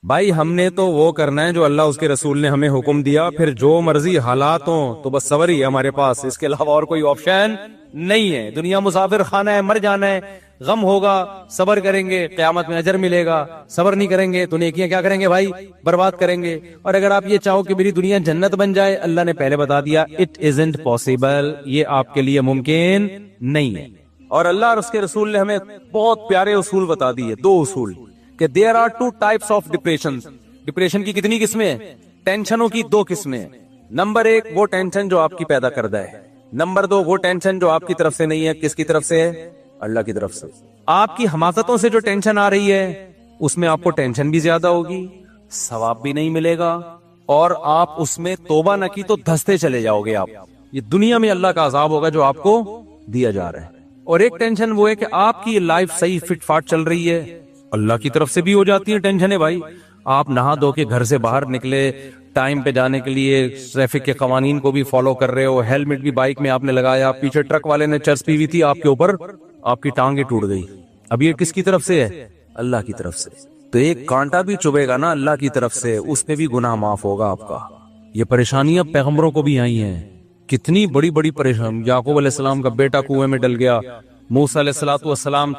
بھائی ہم نے تو وہ کرنا ہے جو اللہ اس کے رسول نے ہمیں حکم دیا، پھر جو مرضی حالات ہوں تو بس صبر ہی ہے ہمارے پاس، اس کے علاوہ اور کوئی آپشن نہیں ہے۔ دنیا مسافر خانہ ہے، مر جانا ہے، غم ہوگا، صبر کریں گے قیامت میں اجر ملے گا، صبر نہیں کریں گے تو نیکیاں کیا کریں گے بھائی؟ برباد کریں گے۔ اور اگر آپ یہ چاہو کہ میری دنیا جنت بن جائے، اللہ نے پہلے بتا دیا اٹ ازنٹ پاسبل، یہ آپ کے لیے ممکن نہیں ہے۔ اور اللہ اور اس کے رسول نے ہمیں بہت پیارے اصول بتا دیے، دو اصول، کہ there are two types of depression. Depression کی کتنی قسمیں ہیں؟ ٹینشنوں کی دو قسمیں ہیں۔ نمبر ایک وہ ٹینشن جو آپ کی پیدا کردہ ہے، نمبر دو وہ ٹینشن جو آپ کی طرف سے نہیں ہے۔ کس کی طرف سے ہے؟ اللہ کی طرف سے۔ آپ کی حماقتوں سے جو ٹینشن آ رہی ہے اس میں آپ کو ٹینشن بھی زیادہ ہوگی، ثواب بھی نہیں ملے گا، اور آپ اس میں توبہ نہ کی تو دھستے چلے جاؤ گے آپ۔ یہ دنیا میں اللہ کا عذاب ہوگا جو آپ کو دیا جا رہا ہے۔ اور ایک ٹینشن وہ ہے کہ آپ کی لائف صحیح فٹ فاٹ چل رہی ہے، اللہ کی طرف سے بھی ہو جاتی ہے ٹینشن ہے بھائی۔ آپ نہا دھو کے گھر سے باہر نکلے، ٹائم پہ جانے کے لیے ٹریفک کے قوانین کو بھی فالو کر رہے ہو، ہیلمٹ بھی بائک میں آپ نے لگایا، پیچھے ٹرک والے نے چرس پی ہوئی تھی آپ کے اوپر، آپ کی ٹانگیں ٹوٹ گئی، اب یہ کس کی طرف سے ہے؟ اللہ کی طرف سے۔ تو ایک کانٹا بھی چبھے گا نا اللہ کی طرف سے، اس پہ بھی گناہ معاف ہوگا آپ کا۔ یہ پریشانیاں پیغمبروں کو بھی آئی ہیں، کتنی بڑی بڑی پریشانی۔ یعقوب علیہ السلام کا بیٹا کنویں میں ڈل گیا، موسیٰ علیہ السلام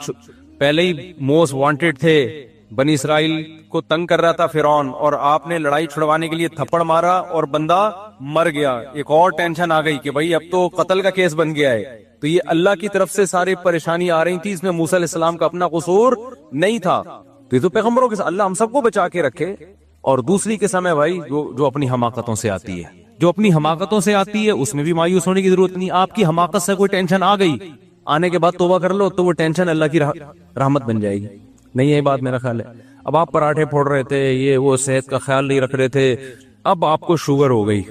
پہلے ہی موسٹ وانٹڈ تھے، بنی اسرائیل کو تنگ کر رہا تھا فرعون، اور آپ نے لڑائی چھڑوانے کے لیے تھپڑ مارا اور بندہ مر گیا۔ ایک اور ٹینشن آ گئی کہ بھائی اب تو قتل کا کیس بن گیا ہے۔ تو یہ اللہ کی طرف سے ساری پریشانی آ رہی تھی، اس میں موسیٰ علیہ السلام کا اپنا قصور نہیں تھا۔ تو یہ تو پیغمبروں کے اللہ ہم سب کو بچا کے رکھے۔ اور دوسری قسم ہے بھائی جو اپنی حماقتوں سے آتی ہے، جو اپنی حماقتوں سے آتی ہے اس میں بھی مایوس ہونے کی ضرورت نہیں۔ آپ کی حماقت سے کوئی ٹینشن آ گئی، آنے کے بعد توبہ کر لو تو وہ ٹینشن اللہ کی رحمت بن جائے گی۔ نہیں ہے بات میرا خیال ہے۔ اب آپ پراٹھے پھوڑ رہے تھے، یہ وہ صحت کا خیال نہیں رکھ رہے تھے، اب آپ کو شوگر ہو گئی،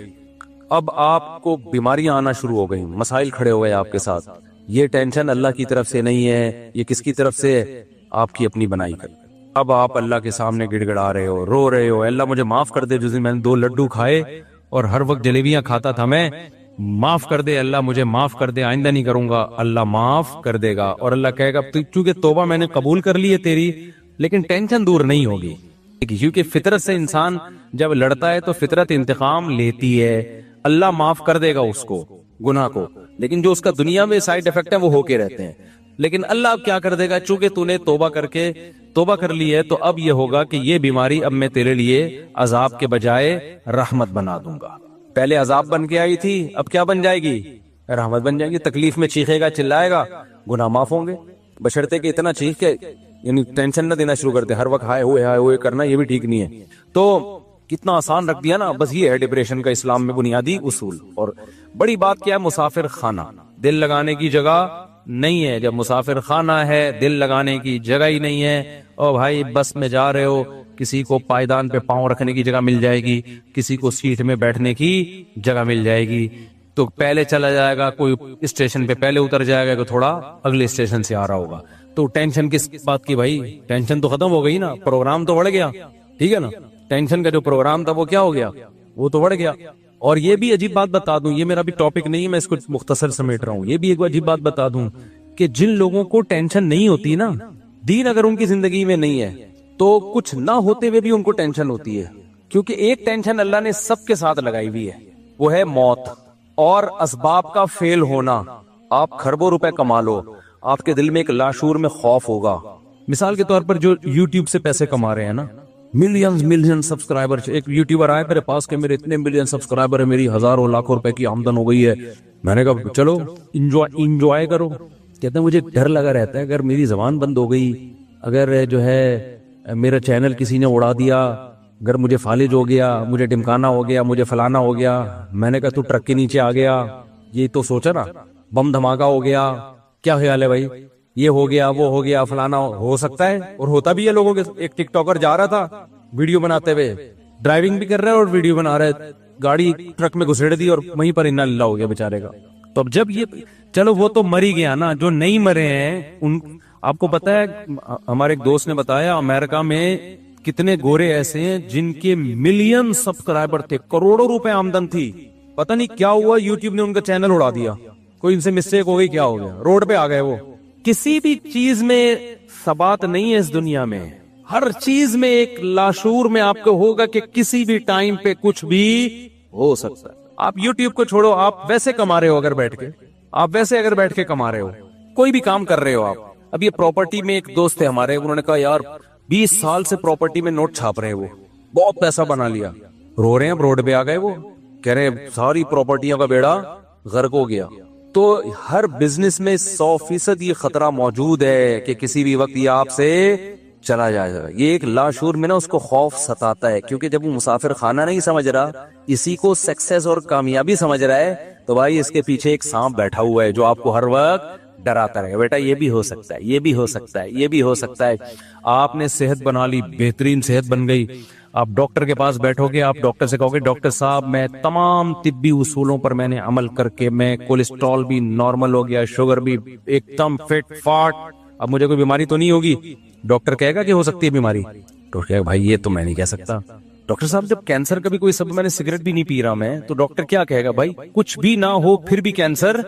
اب آپ کو بیماریاں آنا شروع ہو گئی، مسائل کھڑے ہو گئے آپ کے ساتھ۔ یہ ٹینشن اللہ کی طرف سے نہیں ہے، یہ کس کی طرف سے ہے؟ آپ کی اپنی بنائی کر۔ اب آپ اللہ کے سامنے گڑ گڑا رہے ہو، رو رہے ہو، اللہ مجھے معاف کر دے، جس دن میں نے 2 لڈو کھائے اور ہر وقت جلیبیاں کھاتا تھا میں، معاف کر دے اللہ، مجھے معاف کر دے، آئندہ نہیں کروں گا۔ اللہ معاف کر دے گا، اور اللہ کہے گا چونکہ توبہ میں نے قبول کر لی ہے تیری، لیکن ٹینشن دور نہیں ہوگی، کیونکہ فطرت سے انسان جب لڑتا ہے تو فطرت انتقام لیتی ہے۔ اللہ معاف کر دے گا اس کو، گناہ کو، لیکن جو اس کا دنیا میں سائیڈ افیکٹ ہے وہ ہو کے رہتے ہیں۔ لیکن اللہ اب کیا کر دے گا؟ چونکہ تو نے توبہ کر لی ہے تو اب یہ ہوگا کہ یہ بیماری اب میں تیرے لیے عذاب کے بجائے رحمت بنا دوں گا۔ پہلے عذاب بن کے آئی تھی، اب کیا بن جائے گی؟ رحمت بن جائے گی۔ تکلیف میں چیخے گا، چلائے گا، گناہ معاف ہوں گے، بشرطے کہ اتنا چیخ کے یعنی ٹینشن نہ دینا شروع کر دے، ہر وقت ہائے ہوئے کرنا، یہ بھی ٹھیک نہیں ہے۔ تو کتنا آسان رکھ دیا نا، بس یہ ہے ڈپریشن کا اسلام میں بنیادی اصول۔ اور بڑی بات کیا ہے؟ مسافر خانہ، دل لگانے کی جگہ نہیں ہے۔ جب مسافر خانہ ہے، دل لگانے کی جگہ ہی نہیں ہے، اور بھائی بس میں جا رہے ہو، کسی کو پائیدان پہ پاؤں رکھنے کی جگہ مل جائے گی، کسی کو سیٹ میں بیٹھنے کی جگہ مل جائے گی، تو پہلے چلا جائے گا، کوئی اسٹیشن پہ پہلے اتر جائے گا، کہ تھوڑا اگلے اسٹیشن سے آ رہا ہوگا۔ تو ٹینشن کس بات کی بھائی؟ ٹینشن تو ختم ہو گئی نا، پروگرام تو بڑھ گیا، ٹھیک ہے نا؟ ٹینشن کا جو پروگرام تھا وہ کیا ہو گیا؟ وہ تو بڑھ گیا۔ اور یہ بھی عجیب بات بتا دوں، یہ میرا بھی ٹاپک نہیں ہے، میں اس کو مختصر سمیٹ رہا ہوں، یہ بھی ایک عجیب بات بتا دوں کہ جن لوگوں کو ٹینشن نہیں ہوتی نا، دین اگر ان کی زندگی میں نہیں ہے تو کچھ نہ ہوتے ہوئے بھی ان کو ٹینشن ہوتی ہے، کیونکہ ایک ٹینشن اللہ نے سب کے ساتھ لگائی ہوئی ہے، وہ ہے موت اور اسباب کا فیل ہونا۔ آپ کھربوں روپے کما لو، آپ کے دل میں ایک لاشعور میں خوف ہوگا۔ مثال کے طور پر جو یوٹیوب سے پیسے کما رہے ہیں نا، ملین سبسکرائبر، ایک یوٹیوبر آئے میرے پاس کہ میرے اتنے ملین سبسکرائبر ہیں، میری ہزاروں لاکھوں روپے کی آمدن ہو گئی ہے۔ میں نے کہا چلو انجوائے کرو۔ کہتے ہیں مجھے ڈر لگا رہتا ہے اگر میری زبان بند ہو گئی، اگر جو ہے میرا چینل کسی نے اڑا دیا، اگر مجھے فالج ہو گیا، مجھے ڈمکانا ہو گیا، مجھے فلانا ہو گیا۔ میں نے کہا تو ٹرک کے نیچے آ گیا، یہ تو سوچا نا، بم دھماکہ ہو گیا، کیا خیال ہے بھائی؟ یہ ہو گیا، وہ ہو گیا، فلانا ہو سکتا ہے، اور ہوتا بھی ہے لوگوں کے۔ ایک ٹک ٹاکر جا رہا تھا ویڈیو بناتے ہوئے، ڈرائیونگ بھی کر رہا ہے اور ویڈیو بنا رہا ہے، گاڑی ٹرک میں گھسیڑ دی اور وہیں پر انا للہ ہو گیا بیچارے کا۔ تو اب جب یہ چلو وہ تو مر ہی گیا نا، جو نہیں مرے ہیں ان، آپ کو پتا ہے ہمارے ایک دوست نے بتایا امریکہ میں کتنے گورے ایسے ہیں جن کے ملین سبسکرائبر تھے، کروڑوں روپے آمدن تھی، پتہ نہیں کیا ہوا، یوٹیوب نے ان کا چینل اڑا دیا، کوئی ان سے مسٹیک ہو گئی، کیا ہو گیا، روڈ پہ آ گئے وہ۔ کسی بھی چیز میں ثبات نہیں ہے اس دنیا میں، ہر چیز میں ایک لاشعور میں آپ کو ہوگا کہ کسی بھی ٹائم پہ کچھ بھی ہو سکتا ہے. آپ یوٹیوب کو چھوڑو, آپ ویسے کما رہے ہو, اگر بیٹھ کے آپ ویسے اگر بیٹھ کے کما رہے ہو, کوئی بھی کام کر رہے ہو آپ. اب یہ پراپرٹی میں ایک دوست ہے ہمارے, انہوں نے کہا یار 20 سال سے پراپرٹی میں نوٹ چھاپ رہے ہیں, وہ بہت پیسہ بنا لیا, رو رہے ہیں, روڈ پہ آ گئے, وہ کہہ رہے ہیں ساری پراپرٹیوں کا بیڑا غرق ہو گیا. تو ہر بزنس میں 100% یہ خطرہ موجود ہے کہ کسی بھی وقت یہ آپ سے چلا جائے گا. یہ ایک لاشعور میں نا اس کو خوف ستاتا ہے, کیونکہ جب وہ مسافر خانہ نہیں سمجھ رہا, اسی کو سکسیس اور کامیابی سمجھ رہا ہے, تو بھائی اس کے پیچھے ایک سانپ بیٹھا ہوا ہے جو آپ کو ہر وقت ڈراتا رہے گا, بیٹا یہ بھی ہو سکتا ہے, یہ بھی ہو سکتا ہے, یہ بھی ہو سکتا ہے. آپ نے صحت بنا لی, بہترین صحت بن گئی, آپ ڈاکٹر کے پاس بیٹھو گے, آپ ڈاکٹر سے کہو گے ڈاکٹر صاحب میں تمام طبی اصولوں پر میں نے عمل کر کے میں کولیسٹرول بھی نارمل ہو گیا, شوگر بھی ایک دم فٹ فاٹ, اب مجھے کوئی بیماری تو نہیں ہوگی. ڈاکٹر کہے گا کہ ہو سکتی ہے بیماری, ڈاکٹر کہے گا بھائی یہ تو میں نہیں کہہ سکتا. ڈاکٹر صاحب جب کینسر کا بھی کوئی سبب, میں نے سگریٹ بھی نہیں پی رہا میں, تو ڈاکٹر کیا کہے گا بھائی کچھ بھی نہ ہو پھر بھی کینسر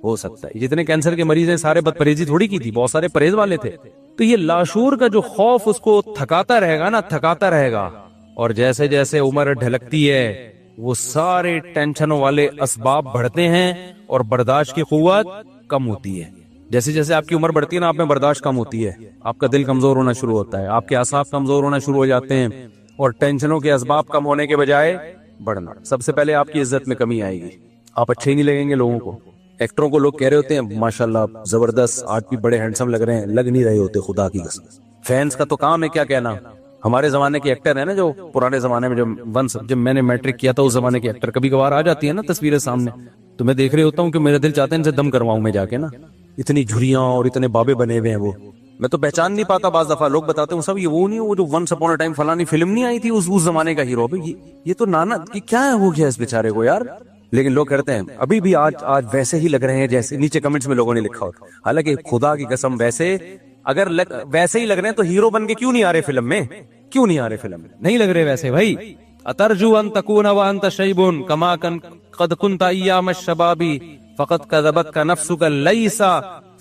ہو سکتا ہے. جتنے کینسر کے مریض ہیں سارے بد پرہیزی تھوڑی کی تھی, بہت سارے پرہیز والے تھے. تو یہ لاشعور کا جو خوف اس کو تھکاتا رہے گا نا, تھکاتا رہے گا, اور جیسے جیسے عمر ڈھلکتی ہے وہ سارے ٹینشنوں والے اسباب بڑھتے ہیں اور برداشت کی قوت کم ہوتی ہے. جیسے جیسے آپ کی عمر بڑھتی ہے نا, آپ میں برداشت کم ہوتی ہے, آپ کا دل کمزور ہونا شروع ہوتا ہے, آپ کے اعصاب کمزور ہونا شروع ہو جاتے ہیں, اور ٹینشنوں کے اسباب کم ہونے کے بجائے بڑھنا. سب سے پہلے آپ کی عزت میں کمی آئے گی, آپ اچھے ہی نہیں لگیں گے لوگوں کو. ایکٹروں کو لوگ کہہ رہے ہوتے ہیں ماشاءاللہ زبردست, آج بھی بڑے ہینڈسم لگ رہے ہیں, لگ نہیں رہے ہوتے خدا کی قسم. فینس کا تو کام ہے کیا کہنا. ہمارے زمانے کے ایکٹر ہیں نا, جو پرانے زمانے میں جب میں نے میٹرک کیا تھا اس زمانے کے ایکٹر, کبھی کبھار آ جاتی ہے نا تصویریں سامنے, تو میں دیکھ رہے ہوتا ہوں کہ میرا دل چاہتا ہے ان سے دم کرواؤں میں جا کے نا. اتنی جھریاں اور اتنے بابے بنے ہوئے ہیں, وہ میں تو پہچان نہیں پاتا. بعض دفعہ لوگ بتاتے ہیں سب یہ وہ نہیں, وہ جو ونس اپون اے ٹائم فلانی فلم نہیں آئی تھی اس زمانے کا ہیرو, یہ تو نانا کیا ہے ہو گیا اس بیچارے کو یار. لیکن لوگ کہتے ہیں ابھی بھی آج ویسے ہی لگ رہے ہیں جیسے نیچے کمنٹس میں لوگوں نے لکھا ہوتا. حالانکہ خدا کی قسم ویسے اگر ویسے ہی لگ رہے ہیں تو ہیرو بن کے کیوں نہیں آ رہے فلم میں, کیوں نہیں آ رہے فلم میں, نہیں لگ رہے ویسے بھائی. اترجو ان تکون وانت شیب کما قد كنت ایام الشباب فقط كذبتك نفسك ليس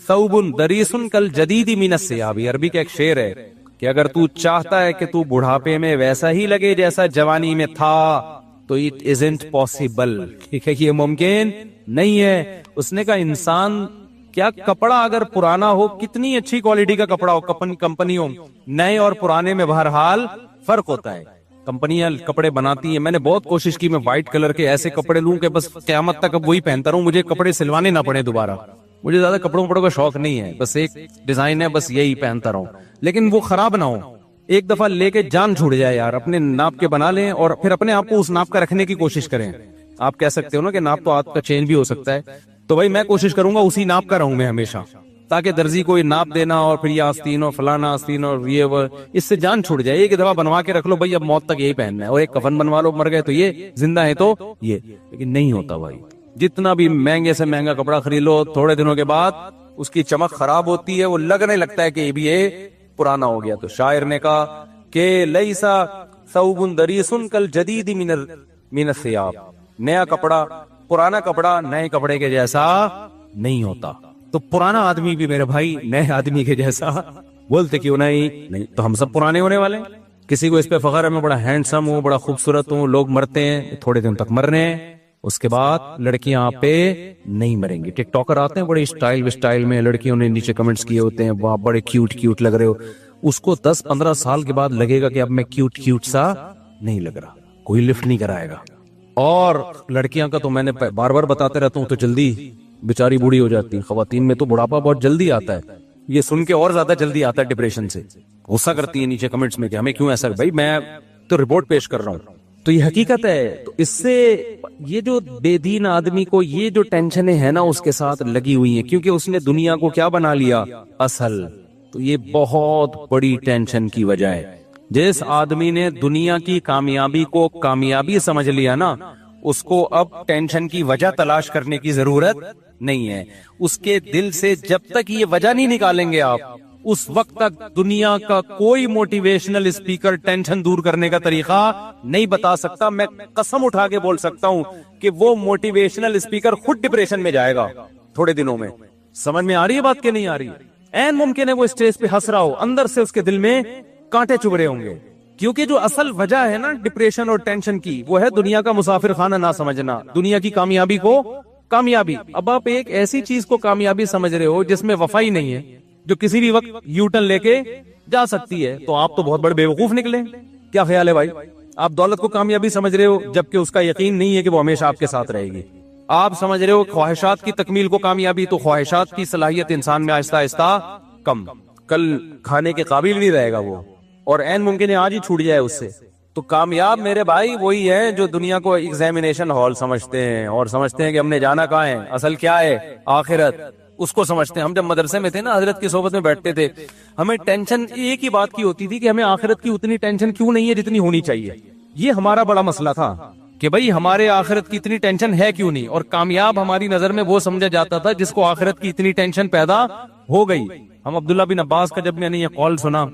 ثوب دریس كالجديد من الثياب. عربی کا ایک شعر ہے کہ اگر تو چاہتا ہے کہ تو بڑھاپے میں ویسا ہی لگے جیسا جوانی میں تھا تو اٹ ازنٹ پاسبل, ٹھیک ہے, یہ ممکن نہیں ہے. اس نے کہا انسان کیا کپڑا اگر پرانا ہو, کتنی اچھی کوالٹی کا کپڑا ہو, کمپنی ہو, نئے اور پرانے میں بہرحال فرق ہوتا ہے. کمپنیاں کپڑے بناتی ہیں, میں نے بہت کوشش کی میں وائٹ کلر کے ایسے کپڑے لوں کہ بس قیامت تک اب وہی پہنتا رہوں, مجھے کپڑے سلوانے نہ پڑے دوبارہ. مجھے زیادہ کپڑوں کا شوق نہیں ہے, بس ایک ڈیزائن ہے بس یہی پہنتا رہوں, لیکن وہ خراب نہ ہو. ایک دفعہ لے کے جان چھوڑ جائے یار, اپنے ناپ کے بنا لیں اور پھر اپنے آپ کو اس ناپ کا رکھنے کی کوشش کریں. آپ کہہ سکتے ہو نا کہ ناپ تو آپ کا چینج بھی ہو سکتا ہے, تو بھائی میں کوشش کروں گا اسی ناپ کا رہوں میں ہمیشہ, تاکہ درزی کو یہ ناپ دینا اور پھر یہ آستین اور فلانا آستین اور یہ وہ, اس سے جان چھوڑ جائے. ایک دفعہ بنوا کے رکھ لو بھائی, اب موت تک یہی پہننا ہے, اور ایک کفن بنوا لو, مر گئے تو یہ, زندہ ہے تو یہ. لیکن نہیں ہوتا بھائی, جتنا بھی مہنگے سے مہنگا کپڑا خرید لو, تھوڑے دنوں کے بعد اس کی چمک خراب ہوتی ہے, وہ لگنے لگتا ہے کہ یہ بھی پرانا ہو گیا. تو شاعر نے کہا کہ لیسا ثوب دریس کالجدید من الثياب, نیا کپڑا پرانا کپڑا نئے کپڑے کے جیسا نہیں ہوتا. تو پرانا آدمی بھی میرے بھائی نئے آدمی کے جیسا بولتے کیوں نہیں, تو ہم سب پرانے ہونے والے ہیں. کسی کو اس پہ فخر ہے میں بڑا ہینڈسم ہوں, بڑا خوبصورت ہوں, لوگ مرتے ہیں تھوڑے دن تک مر رہے ہیں, اس کے بعد لڑکیاں آپ پہ نہیں مریں گی. ٹک ٹاکر آتے ہیں بڑے اسٹائل میں, لڑکیوں نے نیچے کمنٹس کیے ہوتے ہیں واہ بڑے کیوٹ لگ رہے ہو, اس کو 10-15 سال کے بعد لگے گا کہ اب میں کیوٹ سا نہیں لگ رہا, کوئی لفٹ نہیں کرائے گا. اور لڑکیاں کا تو میں نے بار بار بتاتے رہتا ہوں, تو جلدی بیچاری بوڑھی ہو جاتی. خواتین میں تو بڑھاپا بہت جلدی آتا ہے, یہ سن کے اور زیادہ جلدی آتا ہے ڈپریشن سے. غصہ کرتی ہے نیچے کمنٹس میں کہ ہمیں کیوں ایسا, بھائی میں تو رپورٹ پیش کر رہا ہوں, تو یہ حقیقت ہے. تو اس سے یہ جو بے دین آدمی کو یہ جو ٹینشنیں ہیں نا اس کے ساتھ لگی ہوئی ہیں, کیونکہ اس نے دنیا کو کیا بنا لیا اصل. تو یہ بہت بڑی ٹینشن کی وجہ ہے. جس آدمی نے دنیا کی کامیابی کو کامیابی سمجھ لیا نا, اس کو اب ٹینشن کی وجہ تلاش کرنے کی ضرورت نہیں ہے. اس کے دل سے جب تک یہ وجہ نہیں نکالیں گے آپ, اس وقت تک دنیا کا کوئی موٹیویشنل اسپیکر ٹینشن دور کرنے کا طریقہ نہیں بتا سکتا. میں قسم اٹھا کے بول سکتا ہوں کہ وہ موٹیویشنل اسپیکر خود ڈپریشن میں جائے گا تھوڑے دنوں میں. سمجھ میں آ رہی ہے بات کہ نہیں آ رہی ہے؟ این ممکن ہے وہ اسٹیج پہ ہنس رہا ہو, اندر سے اس کے دل میں کانٹے چبھ رہے ہوں گے. کیونکہ جو اصل وجہ ہے نا ڈپریشن اور ٹینشن کی، وہ ہے دنیا کا مسافر خانہ نہ سمجھنا، دنیا کی کامیابی کو کامیابی. اب آپ ایک ایسی چیز کو کامیابی سمجھ رہے ہو جس میں وفا ہی نہیں ہے، جو کسی بھی وقت یو ٹرن لے کے جا سکتی ہے، تو آپ تو بہت بڑے بیوقوف نکلے. کیا خیال ہے بھائی؟ آپ دولت کو کامیابی سمجھ رہے ہو جبکہ اس کا یقین نہیں ہے کہ وہ ہمیشہ آپ کے ساتھ رہے گی. آپ سمجھ رہے ہو خواہشات کی تکمیل کو کامیابی، تو خواہشات کی صلاحیت انسان میں آہستہ آہستہ کم، کل کھانے کے قابل نہیں رہے گا وہ، اور عین ممکن ہے آج ہی چھوٹ جائے اس سے. تو کامیاب میرے بھائی وہی ہے جو دنیا کو ایگزامینیشن ہال سمجھتے ہیں اور سمجھتے ہیں کہ ہم نے جانا کہاں ہے، اصل کیا ہے آخرت، اس کو سمجھتے ہیں. ہم جب مدرسے میں تھے نا، حضرت کی صحبت میں بیٹھتے تھے، ہمیں ٹینشن ایک ہی بات کی ہوتی تھی کہ ہمیں آخرت کی اتنی ٹینشن کیوں نہیں ہے جتنی ہونی چاہیے. یہ ہمارا بڑا مسئلہ تھا کہ بھئی ہمارے آخرت کی اتنی ٹینشن ہے کیوں نہیں. اور کامیاب ہماری نظر میں وہ سمجھا جاتا تھا جس کو آخرت کی اتنی ٹینشن پیدا ہو گئی. ہم عبداللہ بن عباس کا جب میں نے یہ قول سنا،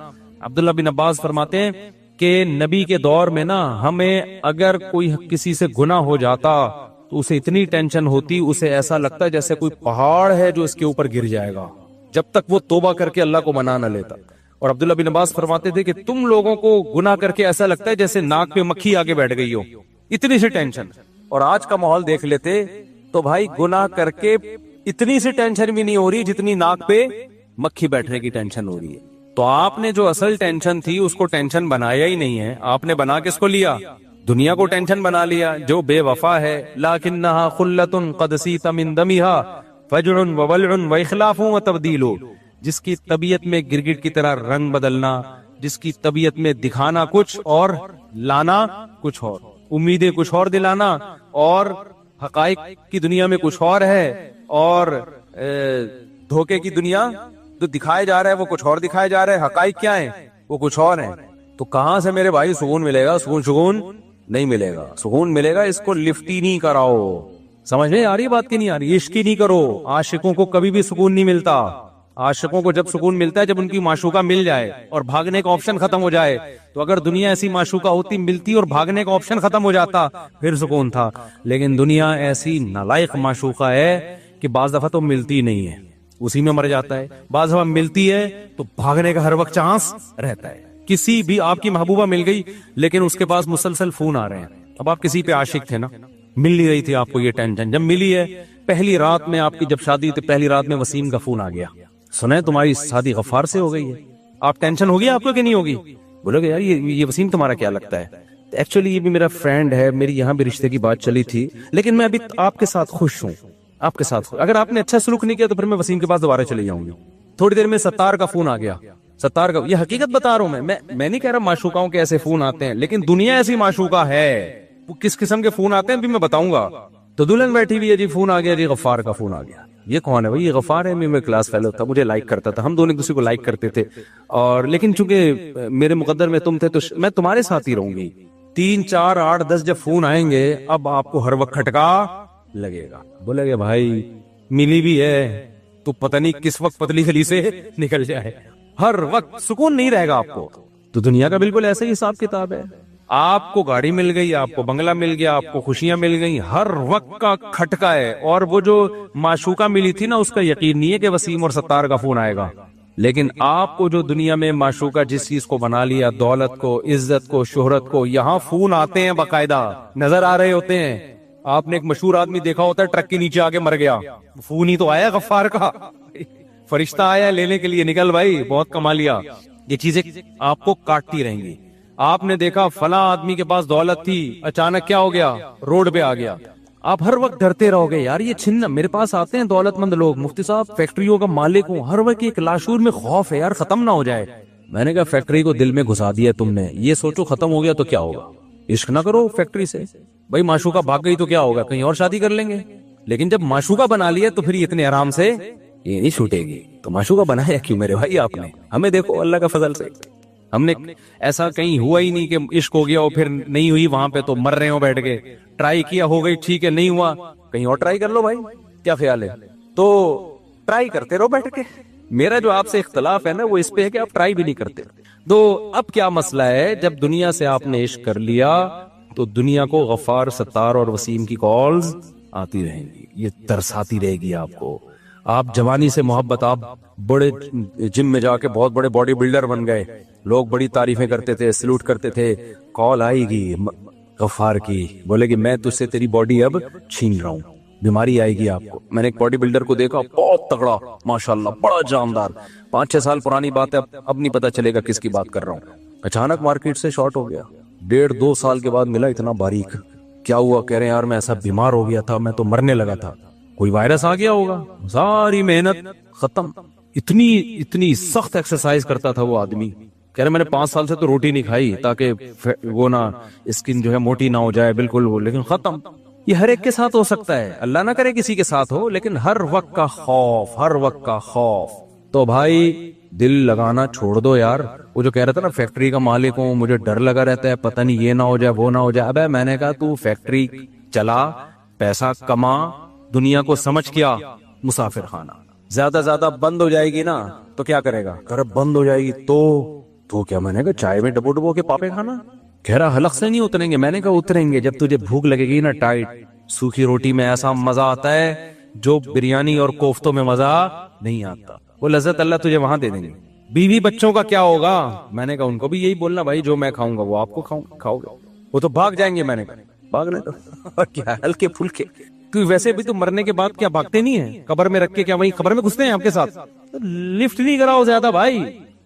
عبداللہ بن عباس فرماتے ہیں کہ نبی کے دور میں نا ہمیں اگر کوئی کسی سے گناہ ہو جاتا تو اسے اتنی ٹینشن ہوتی، اسے ایسا لگتا جیسے کوئی پہاڑ ہے جو اس کے اوپر گر جائے گا، جب تک وہ توبہ کر کے اللہ کو منا نہ لیتا. اور عبداللہ بن عباس فرماتے تھے کہ تم لوگوں کو گناہ کر کے ایسا لگتا ہے جیسے ناک پہ مکھی آگے بیٹھ گئی ہو، اتنی سی ٹینشن. اور آج کا ماحول دیکھ لیتے تو بھائی گناہ کر کے اتنی سی ٹینشن بھی نہیں ہو رہی جتنی ناک پہ مکھی بیٹھنے کی ٹینشن ہو رہی ہے. تو آپ نے جو اصل ٹینشن تھی اس کو ٹینشن بنایا ہی نہیں ہے. آپ نے بنا کس کو لیا؟ دنیا کو ٹینشن بنا لیا جو بے وفا ہے. لکنھا خلۃ قد سیت من دمھا فجع وولع واخلاف وتبدیل. جس کی طبیعت میں گرگٹ کی طرح رنگ بدلنا، جس کی طبیعت میں دکھانا کچھ اور لانا کچھ اور، امیدیں کچھ اور دلانا اور حقائق کی دنیا میں کچھ اور ہے، اور دھوکے کی دنیا جو دکھائے جا رہا ہے وہ کچھ اور دکھائے جا رہا ہے، حقائق کیا ہیں وہ کچھ اور ہیں. تو کہاں سے میرے بھائی سکون ملے گا؟ سکون نہیں ملے گا. سکون ملے گا اس کو لفٹ ہی نہیں کراؤ. سمجھ میں آ رہی بات کی نہیں آ رہی؟ عشق ہی نہیں کرو. عاشقوں کو کبھی بھی سکون نہیں ملتا. عاشقوں کو جب سکون ملتا ہے جب ان کی معشوقہ مل جائے اور بھاگنے کا آپشن ختم ہو جائے. تو اگر دنیا ایسی معشوقہ ہوتی، ملتی اور بھاگنے کا آپشن ختم ہو جاتا پھر سکون تھا. لیکن دنیا ایسی نالائق معشوقہ ہے کہ بعض دفعہ تو ملتی نہیں ہے، اسی میں مر جاتا ہے. بعض دفعہ ملتی ہے تو بھاگنے کا ہر وقت چانس رہتا ہے. کسی بھی آپ کی محبوبہ مل گئی لیکن اس کے پاس مسلسل فون آ رہے ہیں. اب آپ کسی پہ عاشق تھے نا، مل نہیں رہی تھی آپ کو یہ ٹینشن، جب ملی ہے پہلی رات میں آپ کی جب شادی تھی، پہلی رات میں وسیم کا فون آ گیا، سنیں تمہاری شادی غفار سے ہو گئی ہے. آپ ٹینشن ہوگی آپ کو کہ نہیں ہوگی؟ بولو گے یار یہ وسیم تمہارا کیا لگتا ہے؟ ایکچولی یہ بھی میرا فرینڈ ہے، میری یہاں بھی رشتے کی بات چلی تھی، لیکن میں ابھی آپ کے ساتھ خوش ہوں. آپ کے ساتھ اگر آپ نے اچھا سلوک نہیں کیا تو پھر میں وسیم کے پاس دوبارہ چلی جاؤں گی. تھوڑی دیر میں ستار کا فون آ گیا. ستار کا، یہ حقیقت بتا رہا ہوں میں نہیں کہہ رہا معشوقاؤں کے ایسے فون آتے ہیں، لیکن دنیا ایسی معشوقہ ہے. وہ کس قسم کے فون آتے ہیں بھی میں بتاؤں گا. تو دلہن بیٹھی ہوئی ہے جی، فون آ گیا جی، غفار کا فون آ گیا. یہ کون ہے بھائی؟ یہ غفار ہے، میں کلاس فیلو تھا، مجھے لائک کرتا تھا، ہم دونوں ایک دوسرے کو لائک کرتے تھے، اور لیکن چونکہ میرے مقدر میں تم تھے تو میں تمہارے ساتھ ہی رہوں گی. 3 4 8 10 جب فون آئیں گے اب آپ کو ہر وقت کھٹکا لگے گا. بولے گے بھائی ملی بھی ہے تو پتہ نہیں کس وقت پتلی گلی سے نکل جائے. ہر وقت سکون نہیں رہے گا آپ کو. تو دنیا کا بالکل ایسا ہی حساب کتاب ہے. آپ کو گاڑی مل گئی، آپ کو بنگلہ مل گیا، آپ کو خوشیاں مل گئی، ہر وقت کا کھٹکا ہے. اور وہ جو معشوقہ ملی تھی نا، اس کا یقین نہیں ہے کہ وسیم اور ستار کا فون آئے گا. لیکن آپ کو جو دنیا میں معشوقہ جس چیز کو بنا لیا، دولت کو، عزت کو، شہرت کو، یہاں فون آتے ہیں باقاعدہ، نظر آ رہے ہوتے ہیں. آپ نے ایک مشہور آدمی دیکھا ہوتا ہے ٹرک کے نیچے آگے مر گیا، فون ہی تو آیا غفار کا، فرشتہ آیا لینے کے لیے، نکل بھائی بہت کما لیا. یہ چیزیں آپ کو کاٹتی رہیں گی. آپ نے دیکھا فلاں آدمی کے پاس دولت تھی، اچانک کیا ہو گیا؟ روڈ پہ آ گیا. آپ ہر وقت ڈرتے رہو گے یار یہ چھن. میرے پاس آتے ہیں دولت مند لوگ، مفتی صاحب فیکٹریوں کا مالک ہوں، ہر وقت ایک لاشور میں خوف ہے یار ختم نہ ہو جائے. میں نے کہا فیکٹری کو دل میں گھسا دیا تم نے، یہ سوچو ختم ہو گیا تو کیا ہوگا. عشق نہ کرو فیکٹری سے. بھائی معشوقہ بھاگ گئی تو کیا ہوگا، کہیں اور شادی کر لیں گے. لیکن جب معشوقہ بنا لیا تو پھر یہ اتنے آرام سے یہ نہیں چھوٹے گی. تو معشوقہ بنایا کیوں میرے بھائی آپ نے؟ ہمیں دیکھو اللہ کا فضل سے ہم نے ایسا کہیں ہوا ہی نہیں کہ عشق ہو گیا اور پھر نہیں ہوئی وہاں پہ تو مر رہے ہو بیٹھ کے. ٹرائی کیا، ہو گئی ٹھیک ہے، نہیں ہوا کہیں اور ٹرائی کر لو بھائی. کیا خیال ہے؟ تو ٹرائی کرتے رہو بیٹھ کے. میرا جو آپ سے اختلاف ہے نا وہ اس پہ ہے کہ آپ ٹرائی بھی نہیں کرتے. تو اب کیا مسئلہ ہے، جب دنیا سے آپ نے عشق کر لیا تو دنیا کو غفار، ستار اور وسیم کی کالز آتی رہیں گی، یہ ترساتی رہے گی آپ کو. آپ جوانی سے محبت، آپ بڑے جم میں جا کے بہت بڑے باڈی بلڈر بن گئے، لوگ بڑی تعریفیں کرتے تھے, سلوٹ کرتے تھے. کال آئے گی غفار کی, بولے کہ میں تجھ سے تیری باڈی اب چھین رہا ہوں, بیماری آئے گی آپ کو. میں نے ایک باڈی بلڈر کو دیکھا, بہت تگڑا ماشاءاللہ, بڑا جاندار, 5-6 سال پرانی بات ہے, اب نہیں پتا چلے گا کس کی بات کر رہا ہوں. اچانک مارکیٹ سے شارٹ ہو گیا, 1.5-2 سال کے بعد ملا, اتنا باریک. کیا ہوا؟ کہہ رہے ہیں یار میں ایسا بیمار ہو گیا تھا, میں تو مرنے لگا تھا, کوئی وائرس آ گیا ہوگا, ساری محنت ختم. اتنی سخت ایکسرسائز کرتا تھا وہ آدمی. کہہ رہے میں نے 5 سال سے تو روٹی نہیں کھائی تاکہ وہ نہ اسکن جو ہے موٹی نہ ہو جائے, بالکل وہ, لیکن ختم. یہ ہر ایک کے ساتھ ہو سکتا ہے, اللہ نہ کرے کسی کے ساتھ ہو, لیکن ہر وقت کا خوف, ہر وقت کا خوف. تو بھائی دل لگانا چھوڑ دو یار. وہ جو کہہ رہا تھا نا فیکٹری کا مالک ہوں, مجھے ڈر لگا رہتا ہے, پتہ نہیں یہ نہ ہو جائے وہ نہ ہو جائے. ابے میں نے کہا تو فیکٹری چلا, پیسہ کما, دنیا کو سمجھ کیا مسافر خانہ. زیادہ بند ہو جائے گی نا تو کیا کرے گا؟ بند ہو جائے گی تو کیا؟ میں نے کہا چائے میں ڈبو کے پاپے کھانا. کہہ رہا حلق سے نہیں اتریں گے. میں نے کہا اتریں گے, جب تجھے بھوک لگے گی نا ٹائٹ. سوکھی روٹی میں ایسا مزہ آتا ہے جو بریانی اور کوفتوں میں مزہ نہیں آتا. وہ لذت اللہ تجھے وہاں دے دیں گے. بیوی بچوں کا کیا ہوگا؟ میں نے کہا ان کو بھی یہی بولنا, بھائی جو میں کھاؤں گا وہ آپ کو کھاؤ گے. وہ تو بھاگ جائیں گے. میں نے کہا بھاگنے دو, کیا ہلکے پھلکے. تو ویسے بھی تو مرنے کے بعد کیا بھاگتے نہیں ہیں؟ قبر میں رکھ کے کیا وہیں قبر میں گھستے ہیں آپ کے ساتھ؟ لفٹ نہیں کراؤ زیادہ بھائی.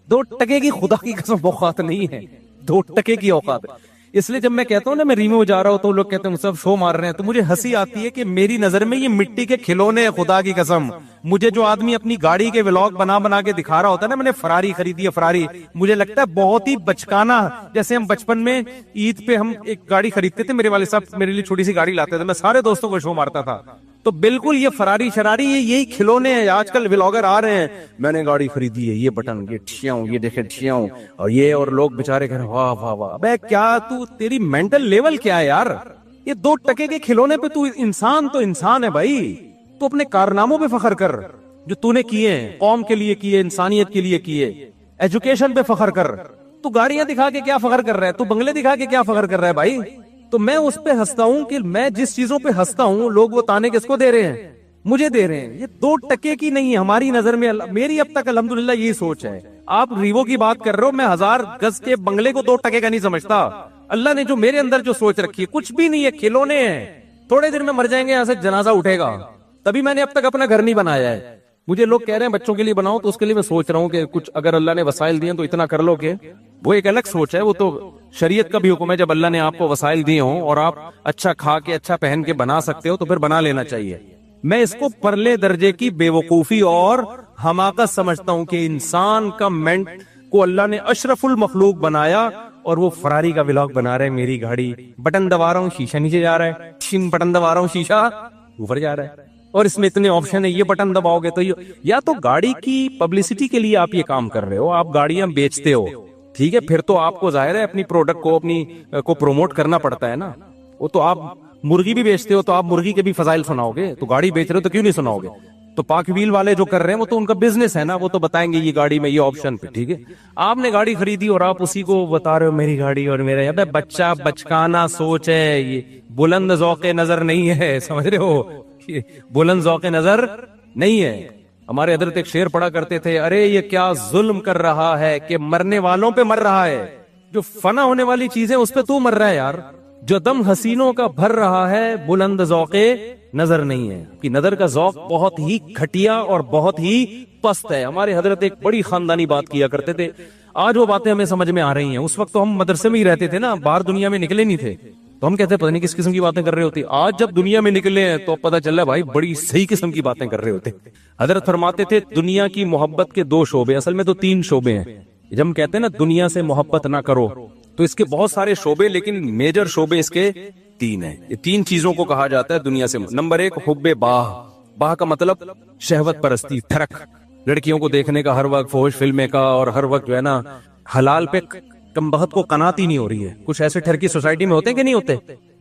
2 ٹکے کی خدا کی قسم اوقات نہیں ہے, 2 ٹکے کی اوقات ہے. اس لیے جب میں کہتا ہوں نا میں ریمو جا رہا ہوں تو لوگ کہتے ہیں سب شو مار رہے ہیں, تو مجھے ہنسی آتی ہے کہ میری نظر میں یہ مٹی کے کھلونے ہیں. خدا کی قسم مجھے جو آدمی اپنی گاڑی کے ولاگ بنا کے دکھا رہا ہوتا ہے نا, میں نے فراری خریدی ہے فراری, مجھے لگتا ہے بہت ہی بچکانا. جیسے ہم بچپن میں عید پہ ہم ایک گاڑی خریدتے تھے, میرے والد صاحب میرے لیے چھوٹی سی گاڑی لاتے تھے, میں سارے دوستوں کو شو مارتا تھا. تو بالکل یہ فراری شراری یہی کھلونے ہیں. آج کل ولاگر آ رہے ہیں, میں نے گاڑی خریدی ہے, یہ بٹن, یہ ٹھیاؤں, یہ دیکھیں ٹھیاؤں, اور یہ, اور لوگ بےچارے کہہ رہے ہیں واہ واہ واہ. ابے کیا تو, تیری مینٹل لیول کیا ہے یار؟ یہ 2 ٹکے کے کھلونے پہ تو انسان ہے بھائی. تو اپنے کارناموں پہ فخر کر جو تو نے کیے ہیں, قوم کے لیے کیے, انسانیت کے لیے کیے. ایجوکیشن پہ فخر کر. تو گاڑیاں دکھا کے کیا فخر کر رہا ہے؟ تو بنگلے دکھا کے کیا فخر کر رہا ہے بھائی؟ تو میں اس پہ ہنستا ہوں کہ میں جس چیزوں پہ ہنستا ہوں لوگ وہ تانے کس کو دے رہے ہیں؟ مجھے دے رہے ہیں. یہ 2 ٹکے کی نہیں ہے ہماری نظر میں. میری اب تک الحمدللہ یہی سوچ ہے. آپ ریوو کی بات کر رہے ہو, میں 1000 گز کے بنگلے کو 2 ٹکے کا نہیں سمجھتا. اللہ نے جو میرے اندر جو سوچ رکھی ہے کچھ بھی نہیں ہے, کھلونے ہیں. تھوڑے دن میں مر جائیں گے, یہاں سے جنازہ اٹھے گا. تبھی میں نے اب تک اپنا گھر نہیں بنایا ہے. مجھے لوگ کہہ رہے ہیں بچوں کے لیے بناؤ, تو اس کے لیے میں سوچ رہا ہوں کہ کچھ اگر اللہ نے وسائل دیے تو اتنا کر لو کہ وہ ایک الگ سوچ ہے. وہ تو شریعت کا بھی حکم ہے, جب اللہ نے آپ کو وسائل دیے ہوں اور آپ اچھا کھا کے اچھا پہن کے بنا سکتے ہو تو پھر بنا لینا چاہیے. میں اس کو پرلے درجے کی بے وقوفی اور حماقت سمجھتا ہوں کہ انسان کا مینٹ کو اللہ نے اشرف المخلوق بنایا اور وہ فراری کا ولاگ بنا رہے ہیں. میری گاڑی, بٹن دبا رہا ہوں شیشہ نیچے جا رہا ہے, بٹن دبا رہا ہوں شیشہ اوپر جا رہا ہے, اور اس میں اتنے آپشن ہے. یہ بٹن دباؤ گے تو یا تو گاڑی کی پبلسٹی کے لیے آپ یہ کام کر رہے ہو, آپ گاڑیاں بیچتے ہو, ٹھیک ہے, پھر تو آپ کو ظاہر ہے اپنی پروڈکٹ کو اپنی کو پروموٹ کرنا پڑتا ہے نا. وہ تو آپ مرغی بھی بیچتے ہو تو آپ مرغی کے بھی فضائل سناؤ گے, تو گاڑی بیچ رہے ہو تو کیوں نہیں سناؤ گے؟ تو پاک ویل والے جو کر رہے ہیں وہ تو ان کا بزنس ہے نا, وہ تو بتائیں گے یہ گاڑی میں یہ آپشن پہ, ٹھیک ہے. آپ نے گاڑی خریدی اور آپ اسی کو بتا رہے ہو میری گاڑی اور میرا. ابے بچہ بچکانا سوچ ہے, یہ بلند ذوق نظر نہیں ہے, سمجھ رہے ہو, بلند ذوق نظر نہیں ہے. ہمارے حضرت ایک شعر پڑھا کرتے تھے, ارے یہ کیا ظلم کر رہا ہے کہ مرنے والوں پہ مر رہا ہے, جو فنا ہونے والی چیزیں اس پہ تو مر رہا ہے یار, جو دم حسینوں کا بھر رہا ہے بلند ذوق نظر نہیں ہے. کہ نظر کا ذوق بہت ہی گھٹیا اور بہت ہی پست ہے. ہمارے حضرت ایک بڑی خاندانی بات کیا کرتے تھے, آج وہ باتیں ہمیں سمجھ میں آ رہی ہیں. اس وقت تو ہم مدرسے میں ہی رہتے تھے نا, باہر دنیا میں نکلے نہیں تھے, تو ہم کہتے ہیں پتہ نہیں کس قسم کی باتیں کر رہے ہوتے. آج جب دنیا میں نکلے ہیں تو پتہ چل رہا ہے بھائی بڑی صحیح قسم کی باتیں کر رہے ہوتے. حضرت فرماتے تھے دنیا کی محبت کے 2 شعبے, اصل میں تو 3 شعبے ہیں. جب ہم کہتے ہیں نا دنیا سے محبت نہ کرو, تو اس کے بہت سارے شعبے, لیکن میجر شعبے اس کے 3 ہیں. یہ 3 چیزوں کو کہا جاتا ہے دنیا سے. نمبر 1 حب باہ. باہ کا مطلب شہوت پرستی, تھرک, لڑکیوں کو دیکھنے کا ہر وقت, فوش فلمیں کا, اور ہر وقت جو ہے نا حلال پہ کم بخت کو قناعت ہی نہیں ہو رہی ہے. کچھ ایسے ٹھرکی سوسائٹی میں ہوتے ہیں کہ نہیں ہوتے,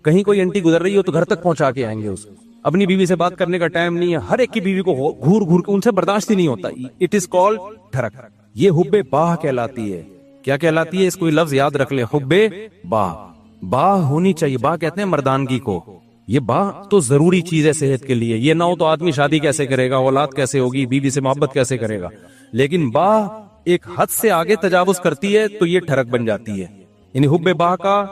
کہیں کوئی انٹی گزر رہی ہو تو گھر تک پہنچا کے آئیں گے اس. اپنی بیوی سے بات کرنے کا ٹائم نہیں ہے, ہر ایک کی بیوی کو گھور گھور کے, ان سے برداشت ہی نہیں ہوتا. اٹ از کالڈ تھرک. یہ حب باہ کہلاتی ہے. کیا کہلاتی ہے؟ اس کو لفظ یاد رکھ لیں, حب باہ. باہ ہونی چاہیے, باہ کہتے ہیں مردانگی کو. یہ باہ تو ضروری چیز ہے صحت کے لیے. یہ نہ ہو تو آدمی شادی کیسے کرے گا, اولاد کیسے ہوگی, بیوی سے محبت کیسے کرے گا. لیکن باہ ایک حد سے آگے تجاوز کرتی ہے تو یہ ٹھرک بن جاتی ہے. یعنی حب باہ کا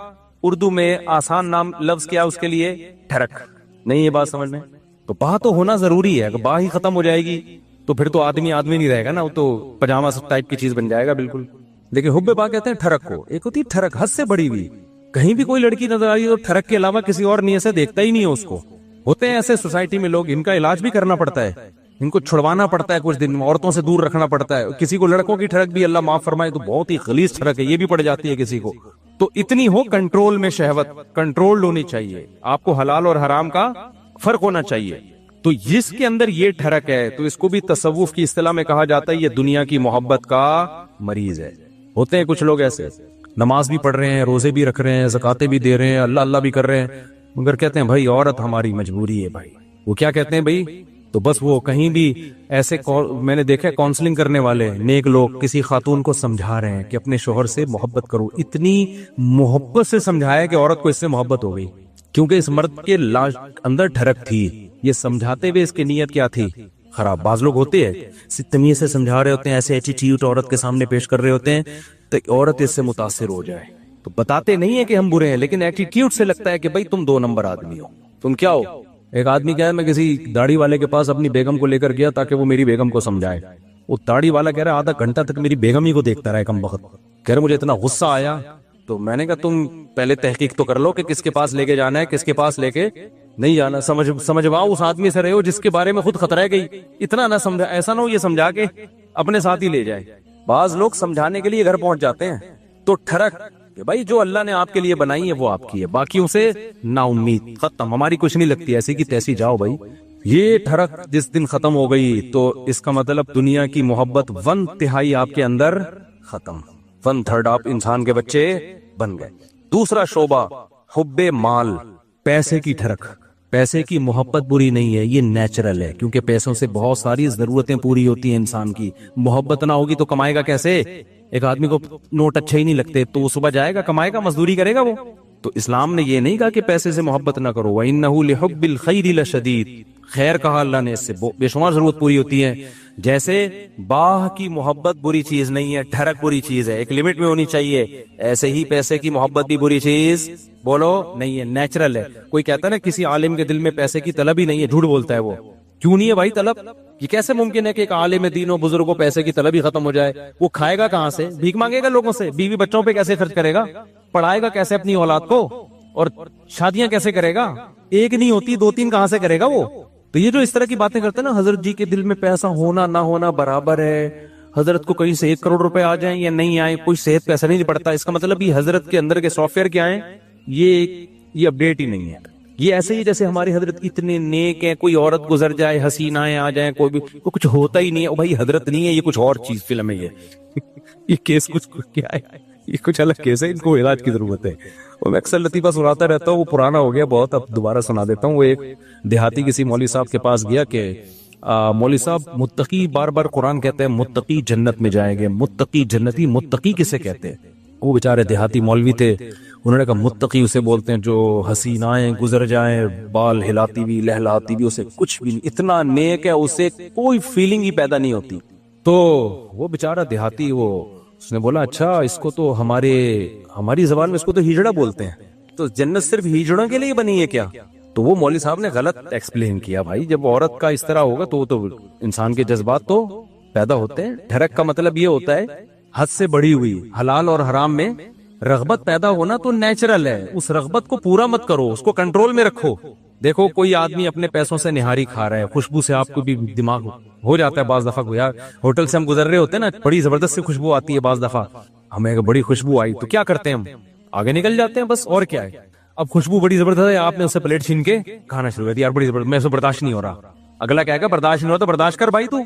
اردو میں آسان نام لفظ کیا اس کے لیے؟ ٹھرک. نہیں یہ بات سمجھ میں؟ تو باہ تو ہونا ضروری ہے. اگر باہ ہی ختم ہو جائے گی تو پھر تو آدمی نہیں رہے گا نا, وہ تو پجامہ ٹائپ کی چیز بن جائے گا بالکل. لیکن حب باہ کہتے ہیں ٹھرک کو. ایک ہوتی ٹھرک حد سے بڑی ہوئی, کہیں بھی کوئی لڑکی نظر آئی تو ٹھرک کے علاوہ کسی اور نیت سے دیکھتا ہی نہیں ہے اس کو. ہوتے ہیں ایسے سوسائٹی میں لوگ, ان کا علاج بھی کرنا پڑتا ہے, ان کو چھڑوانا پڑتا ہے کچھ دن, عورتوں سے دور رکھنا پڑتا ہے. کسی کو لڑکوں کی ٹھڑک بھی اللہ معاف فرمائے تو بہت ہی غلیظ ٹھڑک ہے, یہ بھی پڑ جاتی ہے کسی کو. تو اتنی ہو کنٹرول میں, شہوت کنٹرول ہونی چاہیے. آپ کو حلال اور حرام کا فرق ہونا چاہیے. تو جس کے اندر یہ ٹھڑک ہے تو اس کو بھی تصوف کی اصطلاح میں کہا جاتا ہے یہ دنیا کی محبت کا مریض ہے. ہوتے ہیں کچھ لوگ ایسے, نماز بھی پڑھ رہے ہیں, روزے بھی رکھ رہے ہیں, زکاتیں بھی دے رہے ہیں, اللہ اللہ بھی کر رہے ہیں, مگر کہتے ہیں بھائی عورت ہماری مجبوری ہے. بھائی وہ کیا کہتے ہیں بھائی, تو بس وہ کہیں بھی ایسے میں نے دیکھا کاؤنسلنگ کرنے والے نیک لوگ کسی خاتون کو سمجھا رہے ہیں کہ اپنے شوہر سے محبت کرو. اتنی محبت سے سمجھایا کہ عورت کو اس سے محبت ہو گئی, کیونکہ اس مرد کے اندر ٹھڑک تھی. یہ سمجھاتے ہوئے اس کی نیت کیا تھی؟ خراب. بعض لوگ ہوتے ہیں تمیز سے سمجھا رہے ہوتے ہیں, ایسے ایٹیٹیوڈ عورت کے سامنے پیش کر رہے ہوتے ہیں تو عورت اس سے متاثر ہو جائے. تو بتاتے نہیں ہیں کہ ہم برے ہیں, لیکن ایٹیٹیوڈ سے لگتا ہے کہ بھائی تم 2 نمبر آدمی ہو, تم کیا ہو. ایک آدمی کیا ہے, میں کسی داڑھی والے کے پاس اپنی بیگم کو لے کر گیا تاکہ وہ میری بیگم کو سمجھائے. وہ داڑھی والا کہہ رہا ہے آدھا گھنٹہ تک میری بیگم ہی کو دیکھتا رہا کم وقت. کہہ رہا مجھے اتنا غصہ آیا. تو میں نے کہا تم پہلے تحقیق تو کر لو کہ کس کے پاس لے کے جانا ہے, کس کے پاس لے کے نہیں جانا. سمجھواؤ اس آدمی سے رہے ہو جس کے بارے میں خود خطرہ گئی. اتنا نہ سمجھا, ایسا نہ ہو یہ سمجھا کے اپنے ساتھ ہی لے جائے. بعض لوگ سمجھانے کے لیے گھر پہنچ جاتے ہیں. تو ٹھڑک کہ بھائی جو اللہ نے آپ کے لیے بنائی ہے وہ آپ کی ہے, باقیوں سے نا امید, ختم, ہماری کچھ نہیں لگتی, ایسی کی تیسی جاؤ بھائی. یہ ٹھڑک جس دن ختم ہو گئی تو اس کا مطلب دنیا کی محبت 1/3 آپ کے اندر ختم, 1/3 آپ انسان کے بچے بن گئے. دوسرا شعبہ حب مال, پیسے کی ٹھڑک. پیسے کی محبت بری نہیں ہے, یہ نیچرل ہے, کیونکہ پیسوں سے بہت ساری ضرورتیں پوری ہوتی ہیں انسان کی. محبت نہ ہوگی تو کمائے گا کیسے؟ ایک آدمی کو نوٹ اچھے ہی نہیں لگتے تو وہ صبح جائے گا, کمائے گا, مزدوری کرے گا وہ. تو اسلام نے یہ نہیں کہا کہ پیسے سے محبت نہ کرو. وَإِنَّهُ لِحُبِّ الْخَيْرِ لَشَدِيدٌ, خیر کہا اللہ نے, اس سے بے شمار ضرورت پوری ہوتی ہے. جیسے باہ کی محبت بری چیز نہیں ہے, ٹھڑک بری چیز ہے, ایک لمٹ میں ہونی چاہیے, ایسے ہی پیسے کی محبت بھی بری چیز بولو نہیں ہے, نیچرل ہے. کوئی کہتا ہے نا کسی عالم کے دل میں پیسے کی طلب ہی نہیں ہے, جھوٹ بولتا ہے وہ. کیوں نہیں ہے بھائی طلب؟ یہ کیسے ممکن ہے کہ ایک عالم دین و بزرگ کو پیسے کی طلب ہی ختم ہو جائے؟ وہ کھائے گا کہاں سے؟ بھیک مانگے گا لوگوں سے, بیوی بچوں پہ کیسے خرچ کرے گا, پڑھائے گا کیسے اپنی اولاد کو, اور شادیاں کیسے کرے گا؟ ایک نہیں ہوتی 2-3 کہاں سے کرے گا وہ؟ تو یہ جو اس طرح کی باتیں کرتے ہیں نا, حضرت جی کے دل میں پیسہ ہونا نہ ہونا برابر ہے, حضرت کو کہیں سے 1 کروڑ روپے آ جائیں یا نہیں آئے, کوئی صحت پیسہ نہیں پڑتا. اس کا مطلب یہ حضرت کے اندر کے سافٹ ویئر کیا ہیں, یہ اپڈیٹ ہی نہیں ہے. یہ ایسے ہی جیسے ہماری حضرت اتنے نیک ہیں, کوئی عورت گزر جائے, حسینائیں آ جائیں, کوئی بھی کچھ ہوتا ہی نہیں ہے, بھائی حضرت نہیں ہے, یہ کچھ اور چیز فلم ہے. یہ کیس کچھ کیا ہے, یہ کچھ الگ کیس ہے, ان کو علاج کی ضرورت ہے. میں اکثر لطیفہ سناتا رہتا ہوں, وہ پرانا ہو گیا بہت, اب دوبارہ سنا دیتا ہوں. وہ ایک دیہاتی کسی مولوی صاحب کے پاس گیا کہ مولوی صاحب متقی, بار بار قرآن کہتے ہیں متقی جنت میں جائیں گے, متقی جنتی, متقی کسے کہتے ہیں؟ وہ بیچارے دیہاتی مولوی تھے, انہوں نے کہا متقی اسے بولتے ہیں جو حسینائیں گزر جائیں بال ہلاتی بھی لہلاتی بھی, اسے کچھ بھی نہیں, اتنا نیک ہے, اسے کوئی فیلنگ ہی پیدا نہیں ہوتی. تو وہ بیچارہ دیہاتی, اس نے بولا اچھا اس کو تو ہماری زبان میں اس کو تو ہجڑا بولتے ہیں, تو جنت صرف ہجڑوں کے لیے بنی ہے کیا؟ تو وہ مولوی صاحب نے غلط ایکسپلین کیا. بھائی جب عورت کا اس طرح ہوگا تو وہ تو انسان کے جذبات تو پیدا ہوتے ہیں. ٹھڑک کا مطلب یہ ہوتا ہے حد سے بڑھی ہوئی, حلال اور حرام میں رغبت پیدا ہونا تو نیچرل ہے. اس رغبت کو پورا مت کرو, اس کو کنٹرول میں رکھو. دیکھو کوئی آدمی اپنے پیسوں سے نہاری کھا رہا ہے, خوشبو سے آپ کو بھی دماغ ہو جاتا ہے بعض دفعہ. یار ہوٹل سے ہم گزر رہے ہوتے ہیں نا, بڑی زبردست سی خوشبو آتی ہے بعض دفعہ, ہمیں بڑی خوشبو آئی تو کیا کرتے ہیں ہم, آگے نکل جاتے ہیں بس, اور کیا ہے. اب خوشبو بڑی زبردست ہے, آپ نے اسے پلیٹ چھین کے کھانا شروع کر دیا, یار بڑی زبردست, میں اسے برداشت نہیں ہو رہا. اگلا کہے گا برداشت نہیں ہو رہا تو برداشت کر بھائی, تو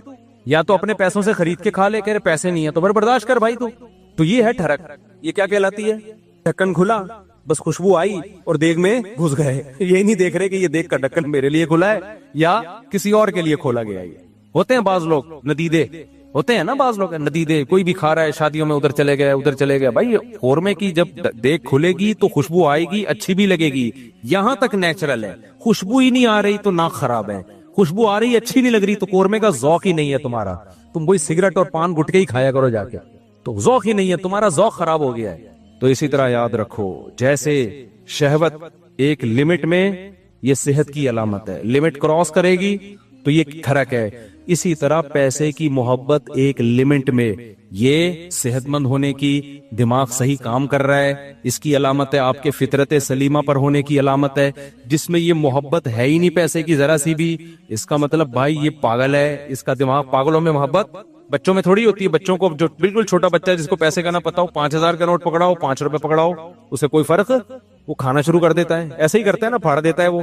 یا تو اپنے پیسوں سے خرید کے کھا لے, کہہ رہے پیسے نہیں ہے تو پھر برداشت کر بھائی. تو یہ ہے ٹھڑک. یہ کیا کہلاتی ہے؟ ڈھکن کھلا, بس خوشبو آئی اور دیگ میں گھس گئے, یہ نہیں دیکھ رہے کہ یہ دیگ کا ڈھکن میرے لیے کھلا ہے یا کسی اور کے لیے کھولا گیا ہے. ہوتے ہیں بعض لوگ ندیدے, ہوتے ہیں نا بعض لوگ ندیدے, کوئی بھی کھا رہا ہے شادیوں میں, ادھر چلے گئے. بھائی قورمے کی جب دیگ کھلے گی تو خوشبو آئے گی, اچھی بھی لگے گی, یہاں تک نیچرل ہے. خوشبو ہی نہیں آ رہی تو ناک خراب ہے, خوشبو آ رہی اچھی نہیں لگ رہی تو قورمے کا ذوق ہی نہیں ہے تمہارا. تم وہی سگریٹ اور پان گٹکے ہی کھایا کرو جا کے, تو ذوق ہی نہیں ہے, تمہارا ذوق خراب ہو گیا ہے. تو اسی طرح یاد رکھو, جیسے شہوت ایک لمٹ میں, یہ صحت کی علامت ہے, لمٹ کراس کرے گی تو یہ ٹھرک ہے. اسی طرح پیسے کی محبت ایک لمٹ میں, یہ صحت مند ہونے کی, دماغ صحیح کام کر رہا ہے, اس کی علامت ہے. آپ کے فطرت سلیمہ پر ہونے کی علامت ہے. جس میں یہ محبت ہے ہی نہیں پیسے کی ذرا سی بھی, اس کا مطلب بھائی یہ پاگل ہے, اس کا دماغ, پاگلوں میں محبت بچوں میں تھوڑی ہوتی ہے. بچوں کو, جو بالکل چھوٹا بچہ ہے جس کو پیسے کا نہ پتا ہو, 5000 کا نوٹ پکڑاؤ, 5 روپے پکڑاؤ, اسے کوئی فرق, وہ کھانا شروع کر دیتا ہے. ایسے ہی کرتا ہے نا, پھاڑ دیتا ہے وہ.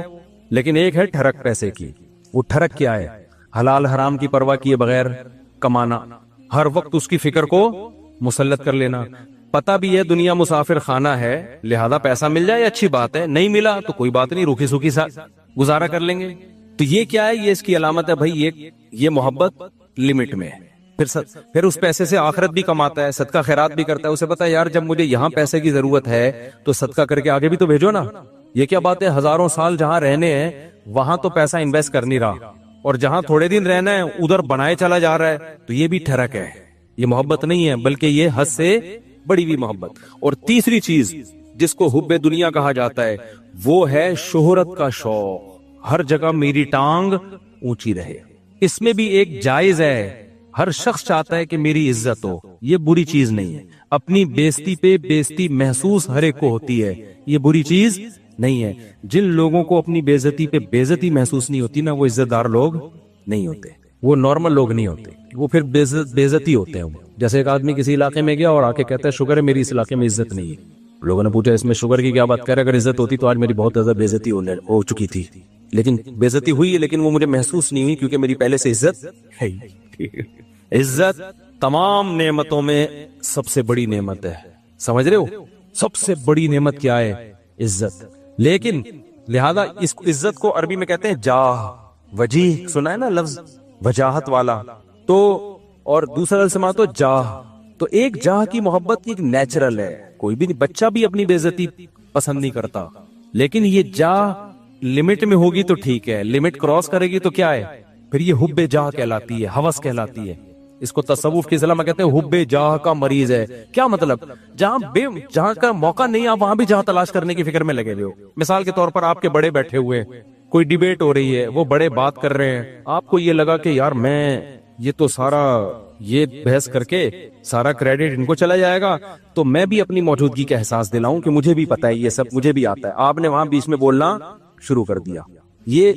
لیکن ایک ہے ٹھرک پیسے کی. وہ ٹھرک کیا ہے؟ حلال حرام کی پرواہ کیے بغیر کمانا, ہر وقت اس کی فکر کو مسلط کر لینا. پتا بھی ہے دنیا مسافر خانہ ہے, لہذا پیسہ مل جائے اچھی بات ہے, نہیں ملا تو کوئی بات نہیں, روکھی سوکھی سا گزارا کر لیں گے. تو یہ کیا ہے؟ یہ اس کی علامت ہے بھائی, یہ محبت لمٹ میں ہے. پھر اس پیسے سے آخرت بھی کماتا ہے, صدقہ خیرات بھی کرتا ہے. اسے پتا ہے یار جب مجھے یہاں پیسے کی ضرورت ہے تو صدقہ کر کے آگے بھی تو بھیجو نا. یہ کیا بات ہے, ہزاروں سال جہاں رہنے ہیں وہاں تو پیسہ انویسٹ کر نہیں رہا, اور جہاں تھوڑے دن رہنا ہے ادھر بنائے چلا جا رہا ہے. تو یہ بھی ٹھرک ہے, یہ محبت نہیں ہے, بلکہ یہ حد سے بڑی ہوئی محبت. اور تیسری چیز جس کو حب دنیا کہا جاتا ہے وہ ہے شہرت کا شوق. ہر جگہ میری ٹانگ اونچی رہے. اس میں بھی ایک جائز ہے, ہر شخص چاہتا ہے کہ میری عزت ہو, یہ بری چیز نہیں ہے. اپنی بےزتی پہ بےزتی محسوس ہر ایک کو ہوتی ہے, یہ بری چیز نہیں ہے. جن لوگوں کو اپنی بےزتی پہ بےزتی محسوس نہیں ہوتی نا, وہ عزت دار لوگ نہیں ہوتے, وہ نارمل لوگ نہیں ہوتے, وہ پھر بےزتی ہوتے ہیں. جیسے ایک آدمی کسی علاقے میں گیا اور آ کے کہتا ہے شکر ہے میری اس علاقے میں عزت نہیں ہے. لوگوں نے پوچھا اس میں شکر کی کیا بات کر رہے, اگر عزت ہوتی تو آج میری بہت زیادہ بےزتی ہو چکی تھی. لیکن بےزتی ہوئی ہے, لیکن وہ مجھے محسوس نہیں ہوئی کیونکہ میری پہلے سے عزت ہے. عزت تمام نعمتوں میں سب سے بڑی نعمت ہے, سمجھ رہے ہو؟ سب سے بڑی نعمت کیا ہے؟ عزت. لیکن لہذا اس عزت کو عربی میں کہتے ہیں جاہ. وجیح سنا ہے نا لفظ, وجاہت والا. تو اور دوسرا لفظ سما تو جاہ. تو ایک جاہ کی محبت ایک نیچرل ہے, کوئی بھی بچہ بھی اپنی بے عزتی پسند نہیں کرتا. لیکن یہ جاہ لمٹ میں ہوگی تو ٹھیک ہے, لمٹ کراس کرے گی تو کیا ہے, پھر یہ حب جاہ کہلاتی ہے, ہوس کہلاتی ہے. اس کو تصوف کی اصطلاح میں کہتے ہیں حب جاہ کا مریض ہے. کیا مطلب؟ جہاں کا موقع نہیں آپ وہاں بھی جہاں تلاش کرنے کی فکر میں لگے ہوئے ہو. مثال کے طور پر آپ کے بڑے بیٹھے ہوئے, کوئی ڈیبیٹ ہو رہی ہے, وہ بڑے بات کر رہے ہیں, آپ کو یہ لگا کہ یار میں یہ تو سارا یہ بحث کر کے سارا کریڈٹ ان کو چلا جائے گا, تو میں بھی اپنی موجودگی کا احساس دلاؤں کہ مجھے بھی پتا ہے یہ سب مجھے بھی آتا ہے. آپ نے وہاں بیچ میں بولنا شروع کر دیا. یہ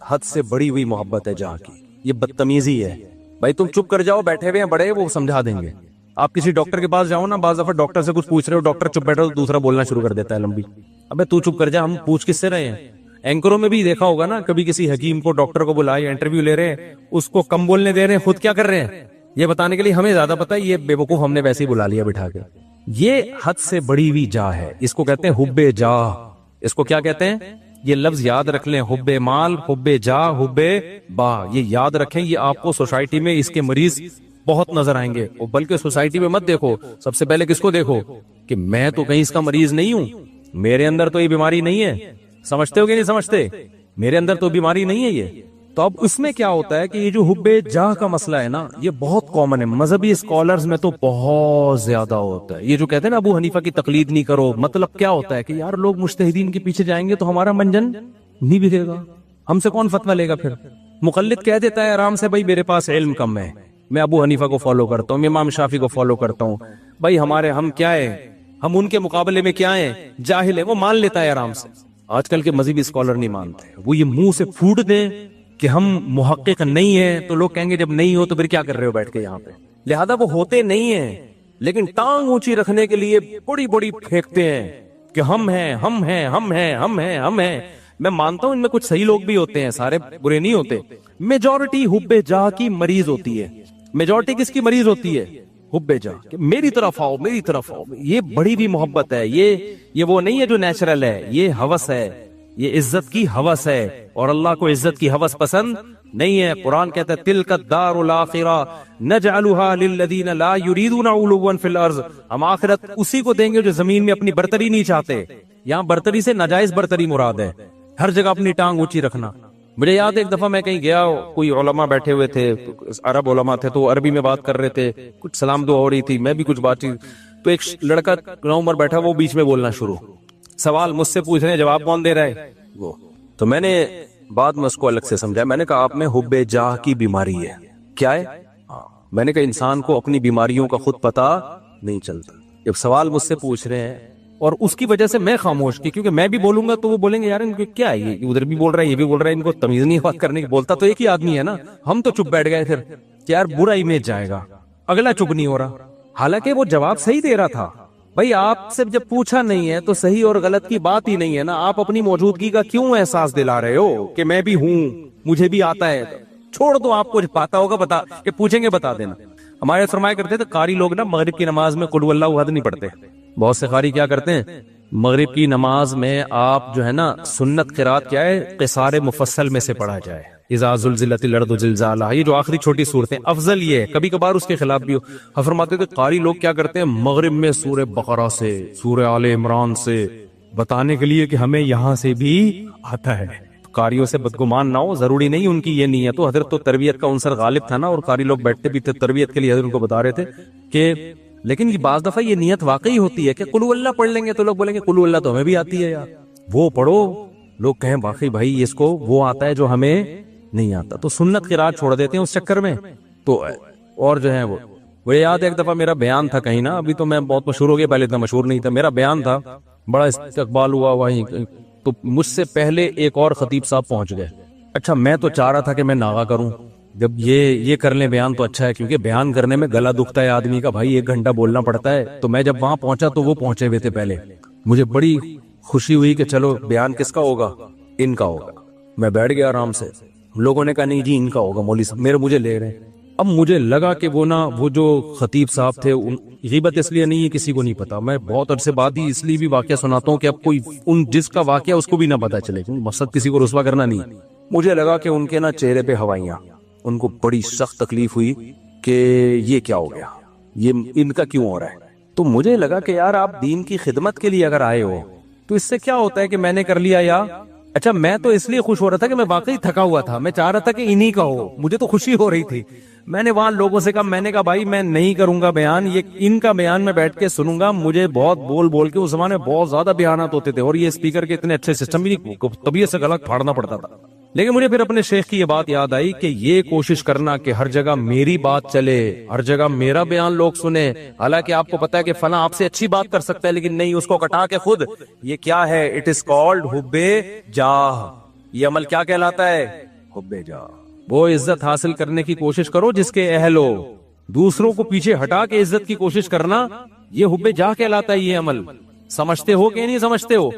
حد سے بڑی ہوئی محبت ہے جہاں کی, یہ بدتمیزی ہے. بھائی تم چپ کر جاؤ, بیٹھے ہوئے ہیں بڑے, وہ سمجھا دیں گے. آپ کسی ڈاکٹر کے پاس جاؤ نا, بعض دفعہ ڈاکٹر سے کچھ پوچھ رہے ہو, ڈاکٹر چپ بیٹھا تو دوسرا بولنا شروع کر دیتا ہے لمبی. ابے تو چپ کر جا, ہم پوچھ کس سے رہے ہیں. اینکروں میں بھی دیکھا ہوگا نا, کبھی کسی حکیم کو ڈاکٹر کو بلائے, انٹرویو لے رہے ہیں, اس کو کم بولنے دے رہے ہیں, خود کیا کر رہے ہیں یہ بتانے کے لیے ہمیں زیادہ پتا ہے, یہ بے وقوف ہم نے ویسے ہی بلا لیا بٹھا کے. یہ حد سے بڑی ہوئی جاہ ہے, اس کو کہتے ہیں حب جاہ. اس کو کیا کہتے ہیں؟ یہ لفظ یاد رکھ لیں, حب مال, حب جاہ, حب با. یہ یاد رکھیں, یہ آپ کو سوسائٹی میں اس کے مریض بہت نظر آئیں گے. اور بلکہ سوسائٹی میں مت دیکھو, سب سے پہلے کس کو دیکھو کہ میں تو کہیں اس کا مریض نہیں ہوں, میرے اندر تو یہ بیماری نہیں ہے. سمجھتے ہو کہ نہیں سمجھتے؟ میرے اندر تو بیماری نہیں ہے یہ. تو اب اس میں کیا ہوتا ہے کہ یہ جو حب جاہ کا مسئلہ ہے نا, یہ بہت کامن ہے. مذہبی اسکالرز میں تو بہت زیادہ ہوتا ہے. یہ جو کہتے ہیں نا ابو حنیفہ کی تقلید نہیں کرو, مطلب کیا ہوتا ہے کہ یار لوگ مجتہدین کے پیچھے جائیں گے تو ہمارا منجن نہیں بگڑے گا, ہم سے کون فتویٰ لے گا. پھر مقلد کہہ دیتا ہے آرام سے, بھائی میرے پاس علم کم ہے, میں ابو حنیفہ کو فالو کرتا ہوں, امام شافعی کو فالو کرتا ہوں, بھائی ہم کیا ہے, ہم ان کے مقابلے میں کیا ہیں, جاہل ہے. وہ مان لیتا ہے آرام سے. آج کل کے مذہبی اسکالر نہیں مانتے, وہ یہ منہ سے پھوٹ دیں کہ ہم محقق نہیں ہیں, تو لوگ کہیں گے جب نہیں ہو تو پھر کیا کر رہے ہو بیٹھ کے یہاں پہ. لہذا وہ ہوتے نہیں ہیں, لیکن ٹانگ اونچی رکھنے کے لیے بڑی بڑی پھینکتے ہیں کہ ہم ہیں, ہم ہیں, ہم ہیں, ہم ہیں, ہم ہیں. میں مانتا ہوں ان میں کچھ صحیح لوگ بھی ہوتے ہیں, سارے برے نہیں ہوتے. میجورٹی حب جاہ کی مریض ہوتی ہے. میجورٹی کس کی مریض ہوتی ہے؟ حب جاہ, کہ میری طرف آؤ, میری طرف آؤ. یہ بڑی بھی محبت ہے, یہ وہ نہیں ہے جو نیچرل ہے, یہ ہوس ہے, یہ عزت کی ہوس ہے. اور اللہ کو عزت کی ہوس پسند نہیں ہے. قرآن کہتا ہے تلک الدار الاخرہ نجعلها للذین لا یریدون علوا فی الارض. ہم آخرت اسی کو دیں گے جو زمین میں اپنی برتری نہیں چاہتے. یہاں برتری سے ناجائز برتری مراد ہے. ہر جگہ اپنی ٹانگ اونچی رکھنا, مجھے یاد ہے ایک دفعہ میں کہیں گیا, کوئی علماء بیٹھے ہوئے تھے, عرب علماء تھے, تو عربی میں بات کر رہے تھے, کچھ سلام دعا ہو رہی تھی, میں بھی کچھ بات چیت, تو ایک لڑکا نوعمر بیٹھا, وہ بیچ میں بولنا شروع, سوال مجھ سے پوچھ رہے ہیں, جواب کون دے رہا ہے وہ. تو میں نے بعد میں اس کو الگ سے سمجھا, میں نے کہا آپ میں حب جاہ کی بیماری ہے. کیا ہے؟ میں نے کہا انسان کو اپنی بیماریوں کا خود پتا نہیں چلتا. جب سوال مجھ سے پوچھ رہے ہیں اور اس کی وجہ سے میں خاموش کی, کیونکہ میں بھی بولوں گا تو وہ بولیں گے یار ان کو کیا ہے, یہ ادھر بھی بول رہا ہے یہ بھی بول رہا ہے, ان کو تمیز نہیں بات کرنے کی, بولتا تو ایک ہی آدمی ہے نا. ہم تو چپ بیٹھ گئے پھر کہ یار برا امیج جائے گا, اگلا چپ نہیں ہو رہا, حالانکہ وہ جواب صحیح دے رہا تھا. بھائی آپ سے جب پوچھا نہیں ہے تو صحیح اور غلط کی بات ہی نہیں ہے نا, آپ اپنی موجودگی کا کیوں احساس دلا رہے ہو کہ میں بھی ہوں, مجھے بھی آتا ہے. چھوڑ دو, آپ کو پاتا ہوگا بتا, کہ پوچھیں گے بتا دینا. ہمارے فرمایا کرتے تھے قاری لوگ نا مغرب کی نماز میں قل اللہ احد نہیں پڑھتے. بہت سے قاری کیا کرتے ہیں, مغرب کی نماز میں آپ جو ہے نا سنت قرات کیا ہے, قصار مفصل میں سے پڑھا جائے, اذا زلزلت الارض زلزالہا, یہ جو آخری چھوٹی صورتیں, افضل یہ ہے, کبھی کبھار اس کے خلاف بھی ہو. فرماتے تھے قاری لوگ کیا کرتے ہیں, مغرب میں سورہ بقرہ سے, سورہ آل عمران سے, بتانے کے لیے کہ ہمیں یہاں سے بھی آتا ہے. قاریوں سے بدگمان نہ ہو, ضروری نہیں ان کی یہ نیت ہو. حضرت تو تربیت کا عنصر غالب تھا نا, اور قاری لوگ بیٹھتے بھی تھے تربیت کے لیے, حضرت ان کو بتا رہے تھے کہ لیکن یہ بعض دفعہ یہ نیت واقعی ہوتی ہے کہ قل اللہ پڑھ لیں گے تو لوگ بولیں گے قل اللہ تو ہمیں بھی آتی ہے یار, وہ پڑھو. لوگ کہیں واقعی بھائی اس کو وہ آتا ہے جو ہمیں نہیں آتا, تو سنت قرات چھوڑ دیتے ہیں اس چکر میں. تو اور جو ہے وہ یاد ہے ایک دفعہ میرا بیان تھا کہیں نا, ابھی تو میں بہت مشہور ہو گیا, پہلے اتنا مشہور نہیں تھا. میرا بیان تھا, بڑا استقبال ہوا وہیں, تو مجھ سے پہلے ایک اور خطیب صاحب پہنچ گئے. اچھا میں تو چاہ رہا تھا کہ میں ناغا کروں, جب یہ کر لیں بیان تو اچھا ہے, کیونکہ بیان کرنے میں گلا دکھتا ہے آدمی کا, بھائی 1 گھنٹہ بولنا پڑتا ہے. تو میں جب وہاں پہنچا تو وہ پہنچے ہوئے تھے پہلے, مجھے بڑی خوشی ہوئی کہ چلو بیان کس کا ہوگا, ان کا ہوگا. میں بیٹھ گیا آرام سے, لوگوں نے کہا نہیں جی ان کا ہوگا, مولوی صاحب مجھے لے رہے ہیں. اب مجھے لگا کہ وہ جو خطیب صاحب تھے, غیبت اس لیے نہیں ہے کسی کو نہیں پتا, میں بہت عرصے بعد ہی اس لیے بھی واقعہ سناتا ہوں کہ اب کوئی جس کا واقعہ اس کو بھی نہ پتا چلے, مقصد کسی کو رسوا کرنا نہیں. مجھے لگا کہ ان کے نا چہرے پہ ہوائیاں, ان کو بڑی سخت تکلیف ہوئی کہ یہ کیا ہو گیا, یہ ان کا کیوں ہو رہا ہے. تو مجھے لگا کہ یار آپ دین کی خدمت کے لیے اگر آئے ہو تو اس سے کیا ہوتا ہے کہ میں نے کر لیا, یا اچھا میں تو اس لیے خوش ہو رہا تھا کہ میں واقعی تھکا ہوا تھا, میں چاہ رہا تھا کہ انہی کا ہو, مجھے تو خوشی ہو رہی تھی. میں نے وہاں لوگوں سے کہا, میں نے کہا بھائی میں نہیں کروں گا بیان, یہ ان کا بیان میں بیٹھ کے سنوں گا. مجھے بہت بول کے اس زمانے میں بہت زیادہ بیانات ہوتے تھے, اور یہ اسپیکر کے اتنے اچھے سسٹم بھی نہیں, طبیعت سے گلا پھاڑنا پڑتا تھا. لیکن مجھے پھر اپنے شیخ کی یہ بات یاد آئی کہ یہ کوشش کرنا کہ ہر جگہ میری بات چلے, ہر جگہ میرا بیان لوگ سنیں, حالانکہ آپ کو پتا ہے کہ فلاں آپ سے اچھی بات کر سکتا ہے لیکن نہیں, اس کو کٹا کے خود, یہ کیا ہے, اٹ از کالڈ حب جاہ. یہ عمل کیا کہلاتا ہے, حب جاہ. وہ عزت حاصل کرنے کی کوشش کرو جس کے اہل ہو, دوسروں کو پیچھے ہٹا کے عزت کی کوشش کرنا, یہ حب جاہ کہلاتا ہے. یہ عمل سمجھتے ہو کہ نہیں سمجھتے ہو؟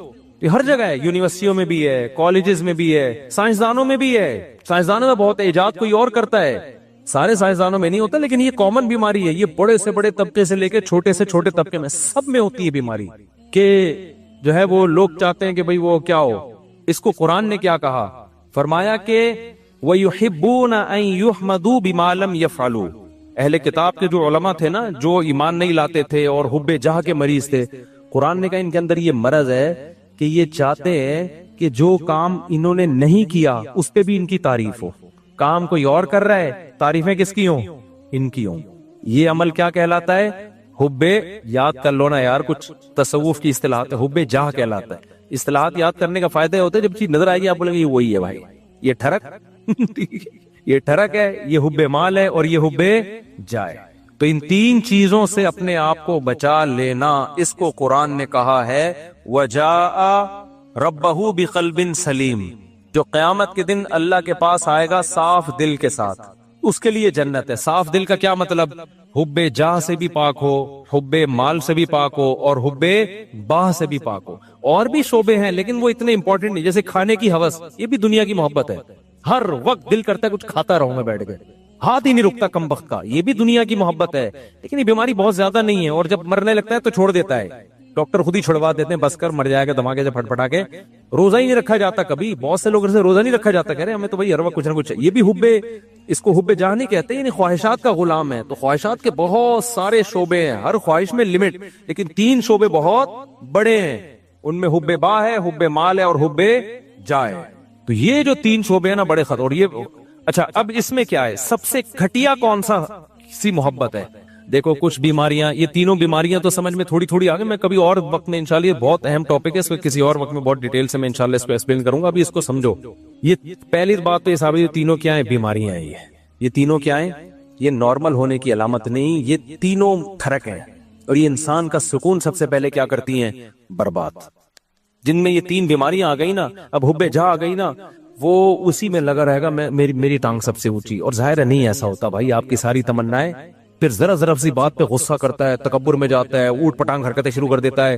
یہ ہر جگہ ہے, یونیورسٹیوں میں بھی ہے, کالجز میں بھی ہے, سائنسدانوں میں بھی ہے. سائنسدانوں میں بہت ایجاد کوئی اور کرتا ہے, سارے سائنسدانوں میں نہیں ہوتا, لیکن یہ کامن بیماری ہے. یہ بڑے سے بڑے طبقے سے لے کے چھوٹے سے چھوٹے طبقے میں سب میں ہوتی ہے بیماری, کہ جو ہے وہ لوگ چاہتے ہیں کہ بھئی وہ کیا ہو. اس کو قرآن نے کیا کہا, فرمایا کہ وَيُحِبُّونَ أَن يُحْمَدُوا بِمَا لَمْ يَفْعَلُوا. اہل کتاب کے جو علماء تھے نا, جو ایمان نہیں لاتے تھے اور حب جاہ کے مریض تھے, قرآن نے کہا ان کے اندر یہ مرض ہے کہ یہ چاہتے ہیں کہ جو کام انہوں نے نہیں کیا اس پہ بھی ان کی تعریف ہو. کام کوئی اور کر رہا ہے, تعریفیں کس کی ہوں, ان کی ہوں. یہ عمل کیا کہلاتا ہے, حب, یاد کر لو نا یار, کچھ تصوف کی اصطلاحات, حب جاہ کہلاتا ہے. اصطلاحات یاد کرنے کا فائدہ ہوتا ہے, جب چیز نظر آئے گی آپ بولیں گے یہ وہی ہے بھائی, یہ ٹھرک یہ ٹھرک ہے, یہ حب مال ہے, اور یہ حب جائے. تو ان 3 چیزوں سے اپنے آپ کو بچا لینا, اس کو قرآن نے کہا ہے وَجَاءَ رَبَّهُ بِقَلْبٍ سَلِيمٍ. جو قیامت کے دن اللہ کے پاس آئے گا صاف دل کے ساتھ, اس کے لیے جنت ہے. صاف دل کا کیا مطلب, حب جاہ سے بھی پاک ہو, حب مال سے بھی پاک ہو, اور حب باہ سے بھی پاک ہو. اور بھی شعبے ہیں لیکن وہ اتنے امپورٹنٹ نہیں, جیسے کھانے کی ہوس, یہ بھی دنیا کی محبت ہے. ہر وقت دل کرتا ہے کچھ کھاتا رہوں میں بیٹھ کے, ہاتھ ہی نہیں رکتا کم وقت کا, یہ بھی دنیا کی محبت ہے. لیکن یہ بیماری بہت زیادہ نہیں ہے, اور جب مرنے لگتا ہے تو چھوڑ دیتا ہے. ڈاکٹر خود ہی چھڑوا دیتے ہیں, بس کر مر جائے گا دھماکے سے پھٹ پھٹا کے. روزہ ہی نہیں رکھا جاتا کبھی, بہت سے لوگ سے روزہ نہیں رکھا جاتا, کہہ رہے ہمیں تو بھائی ہر وقت کچھ نہ کچھ. یہ بھی حب, اس کو حب جاہ نہیں کہتے, یعنی خواہشات کا غلام ہے. تو خواہشات کے بہت سارے شعبے ہیں, ہر خواہش میں لمٹ, لیکن 3 شعبے بہت بڑے ہیں. ان میں حب باہ ہے, حب مال ہے, اور حب جاہ ہے. تو یہ جو 3 شعبے ہیں نا بڑے خطر. اور یہ اچھا اب اس میں کیا ہے, سب سے گھٹیا کون سا سی محبت ہے؟ دیکھو کچھ بیماریاں, یہ تینوں بیماریاں تو سمجھ میں تھوڑی تھوڑی آگے, میں کبھی اور وقت میں انشاءاللہ, یہ بہت اہم ٹاپک ہے, اس کو کسی اور وقت میں بہت ڈیٹیل سے میں انشاءاللہ اس کو ایکسپلین کروں گا. ابھی اس کو سمجھو. یہ پہلی بات تو یہ ثابت, یہ تینوں کیا ہیں؟ بیماریاں ہیں. یہ تینوں کیا ہیں؟ یہ نارمل ہونے کی علامت نہیں, یہ تینوں کھرک ہیں. اور یہ انسان کا سکون سب سے پہلے کیا کرتی ہیں؟ برباد. جن میں یہ 3 بیماریاں آ گئی نا, اب حب جاہ آ گئی نا, وہ اسی میں لگا رہے گا میری ٹانگ سب سے اونچی. اور ظاہر ہے نہیں ایسا ہوتا بھائی, آپ کی ساری تمنائیں, پھر ذرا سی بات پہ غصہ کرتا ہے, تکبر میں جاتا ہے, اوٹ پٹانگ حرکتیں شروع کر دیتا ہے.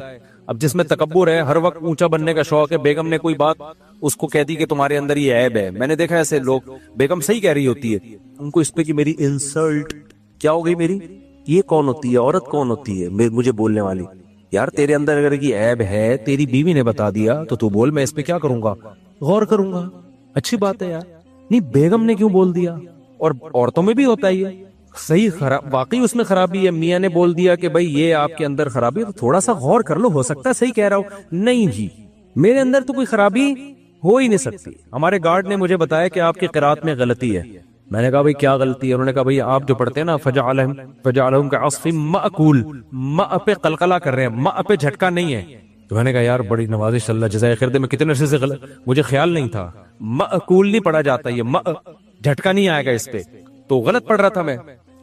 اب جس میں تکبر ہے, ہر وقت اونچا بننے کا شوق ہے, بیگم نے کوئی بات اس کو کہہ دی کہ تمہارے اندر یہ عیب ہے. میں نے دیکھا ایسے لوگ, بیگم صحیح کہہ رہی ہوتی ہے, ان کو اس پہ کہ میری انسلٹ کیا ہو گئی, میری یہ کون ہوتی ہے, عورت کون ہوتی ہے مجھے بولنے والی؟ یار تیرے اندر اگر یہ عیب ہے, تیری بیوی نے بتا دیا تو تو بول, میں اس پہ کیا کروں گا, غور کروں گا. اچھی بات ہے یار, نہیں بیگم نے کیوں بول دیا؟ اور عورتوں میں بھی ہوتا ہے یہ صحیح, واقعی اس میں خرابی ہے, میاں نے بول دیا کہ بھائی یہ آپ کے اندر خرابی ہے, تو تھوڑا سا غور کر لو, ہو سکتا ہے صحیح کہہ رہا ہوں. نہیں جی, میرے اندر تو کوئی خرابی ہو ہی نہیں سکتی. ہمارے گارڈ نے مجھے بتایا کہ آپ کی قرات میں غلطی ہے. میں نے کہا بھائی کیا غلطی ہے؟ انہوں نے کہا بھائی آپ جو پڑھتے ہیں نا فجعلہم کعصف مأکول, ماء پہ قلقلہ کر رہے ہیں, ماء پہ جھٹکا نہیں ہے. تو میں نے کہا یار بڑی نوازش, اللہ جزائے خیر دے, میں کتنے عرصے سے مجھے خیال نہیں تھا, مأکول نہیں پڑھا جاتا, یہ ماء جھٹکا نہیں آئے گا اس پہ, تو غلط پڑھ رہا تھا میں.